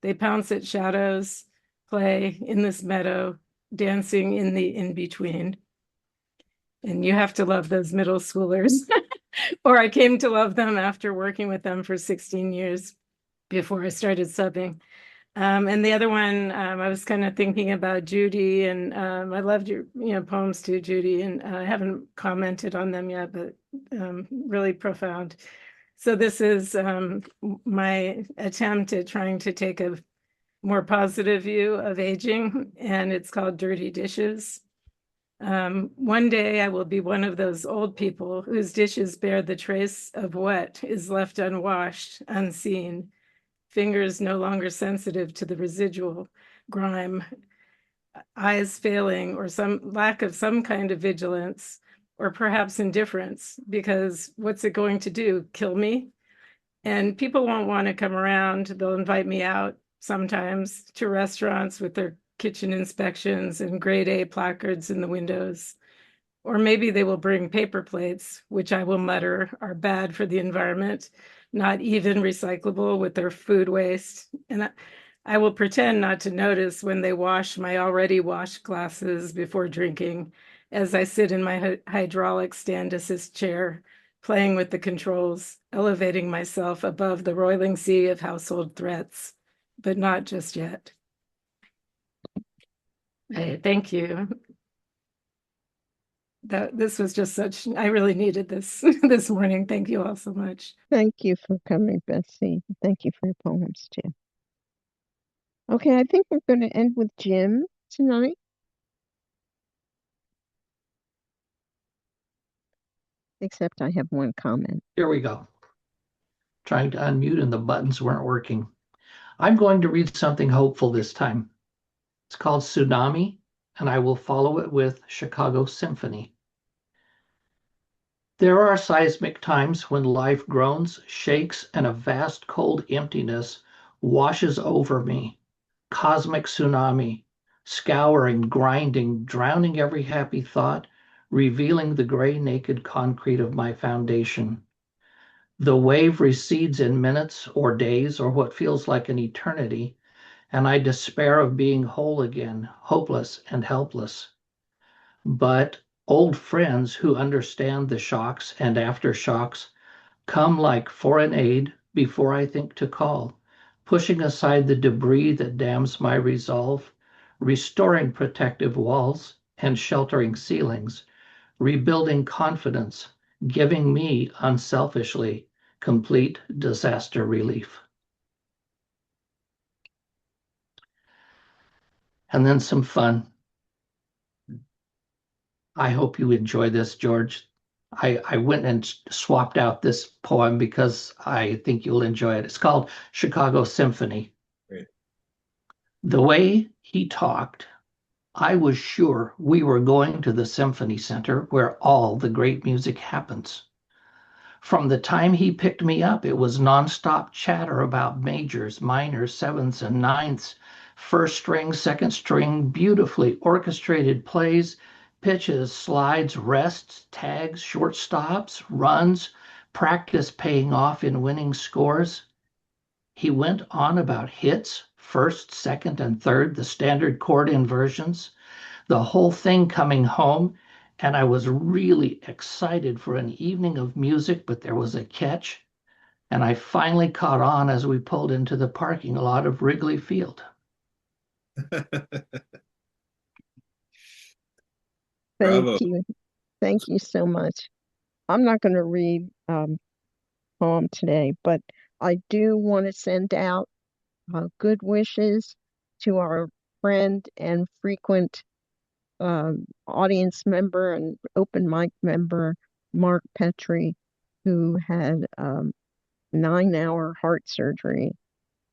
S12: They pounce at shadows, play in this meadow, dancing in the in-between. And you have to love those middle schoolers. Or I came to love them after working with them for 16 years before I started subbing. And the other one, I was kind of thinking about Judy, and I loved your poems too, Judy, and I haven't commented on them yet, but really profound. So this is my attempt at trying to take a more positive view of aging, and it's called Dirty Dishes. One day I will be one of those old people whose dishes bear the trace of what is left unwashed, unseen, fingers no longer sensitive to the residual grime, eyes failing, or some lack of some kind of vigilance, or perhaps indifference, because what's it going to do? Kill me? And people won't want to come around. They'll invite me out sometimes to restaurants with their kitchen inspections and grade A placards in the windows. Or maybe they will bring paper plates, which I will mutter are bad for the environment, not even recyclable with their food waste. And I will pretend not to notice when they wash my already washed glasses before drinking, as I sit in my hydraulic stand assist chair, playing with the controls, elevating myself above the roiling sea of household threats, but not just yet. Thank you. This was just such, I really needed this this morning. Thank you all so much.
S1: Thank you for coming, Betsy. Thank you for your poems too. Okay, I think we're going to end with Jim tonight. Except I have one comment.
S13: Here we go. Trying to unmute and the buttons weren't working. I'm going to read something hopeful this time. It's called Tsunami, and I will follow it with Chicago Symphony. There are seismic times when life groans, shakes, and a vast cold emptiness washes over me. Cosmic tsunami, scouring, grinding, drowning every happy thought, revealing the gray naked concrete of my foundation. The wave recedes in minutes or days or what feels like an eternity, and I despair of being whole again, hopeless and helpless. But old friends who understand the shocks and aftershocks come like foreign aid before I think to call, pushing aside the debris that dams my resolve, restoring protective walls and sheltering ceilings, rebuilding confidence, giving me unselfishly complete disaster relief. And then some fun. I hope you enjoy this, George. I went and swapped out this poem because I think you'll enjoy it. It's called Chicago Symphony.
S3: Great.
S13: The way he talked, I was sure we were going to the Symphony Center where all the great music happens. From the time he picked me up, it was nonstop chatter about majors, minors, sevenths, and ninths, first string, second string, beautifully orchestrated plays, pitches, slides, rests, tags, short stops, runs, practice paying off in winning scores. He went on about hits, first, second, and third, the standard chord inversions, the whole thing coming home. And I was really excited for an evening of music, but there was a catch. And I finally caught on as we pulled into the parking lot of Wrigley Field.
S3: Bravo.
S1: Thank you. Thank you so much. I'm not going to read poem today, but I do want to send out good wishes to our friend and frequent audience member and open mic member, Mark Petrie, who had 9-hour heart surgery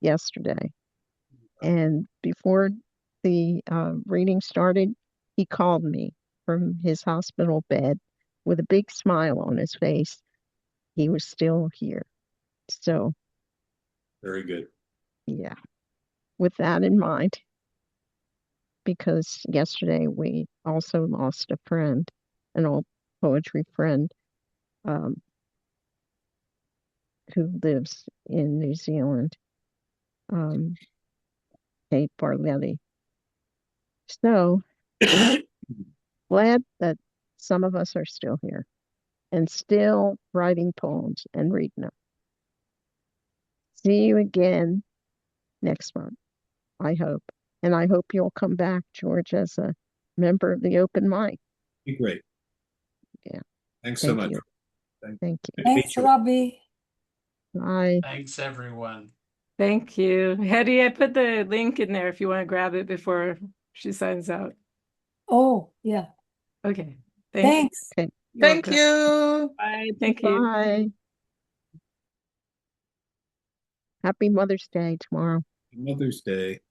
S1: yesterday. And before the reading started, he called me from his hospital bed with a big smile on his face. He was still here. So,
S3: Very good.
S1: yeah, with that in mind, because yesterday we also lost a friend, an old poetry friend who lives in New Zealand, Kate Barletti. So glad that some of us are still here and still writing poems and reading them. See you again next month, I hope. And I hope you'll come back, George, as a member of the open mic.
S3: Be great.
S1: Yeah.
S3: Thanks so much.
S1: You. Thank you.
S8: Thanks, Robbie.
S1: Bye.
S2: Thanks, everyone.
S12: Thank you. Hedy, I put the link in there if you want to grab it before she signs out.
S8: Oh, yeah.
S12: Okay.
S8: Thanks.
S1: Okay.
S6: Thank you.
S12: Bye. Thank you.
S1: Bye. Happy Mother's Day tomorrow.
S3: Mother's Day.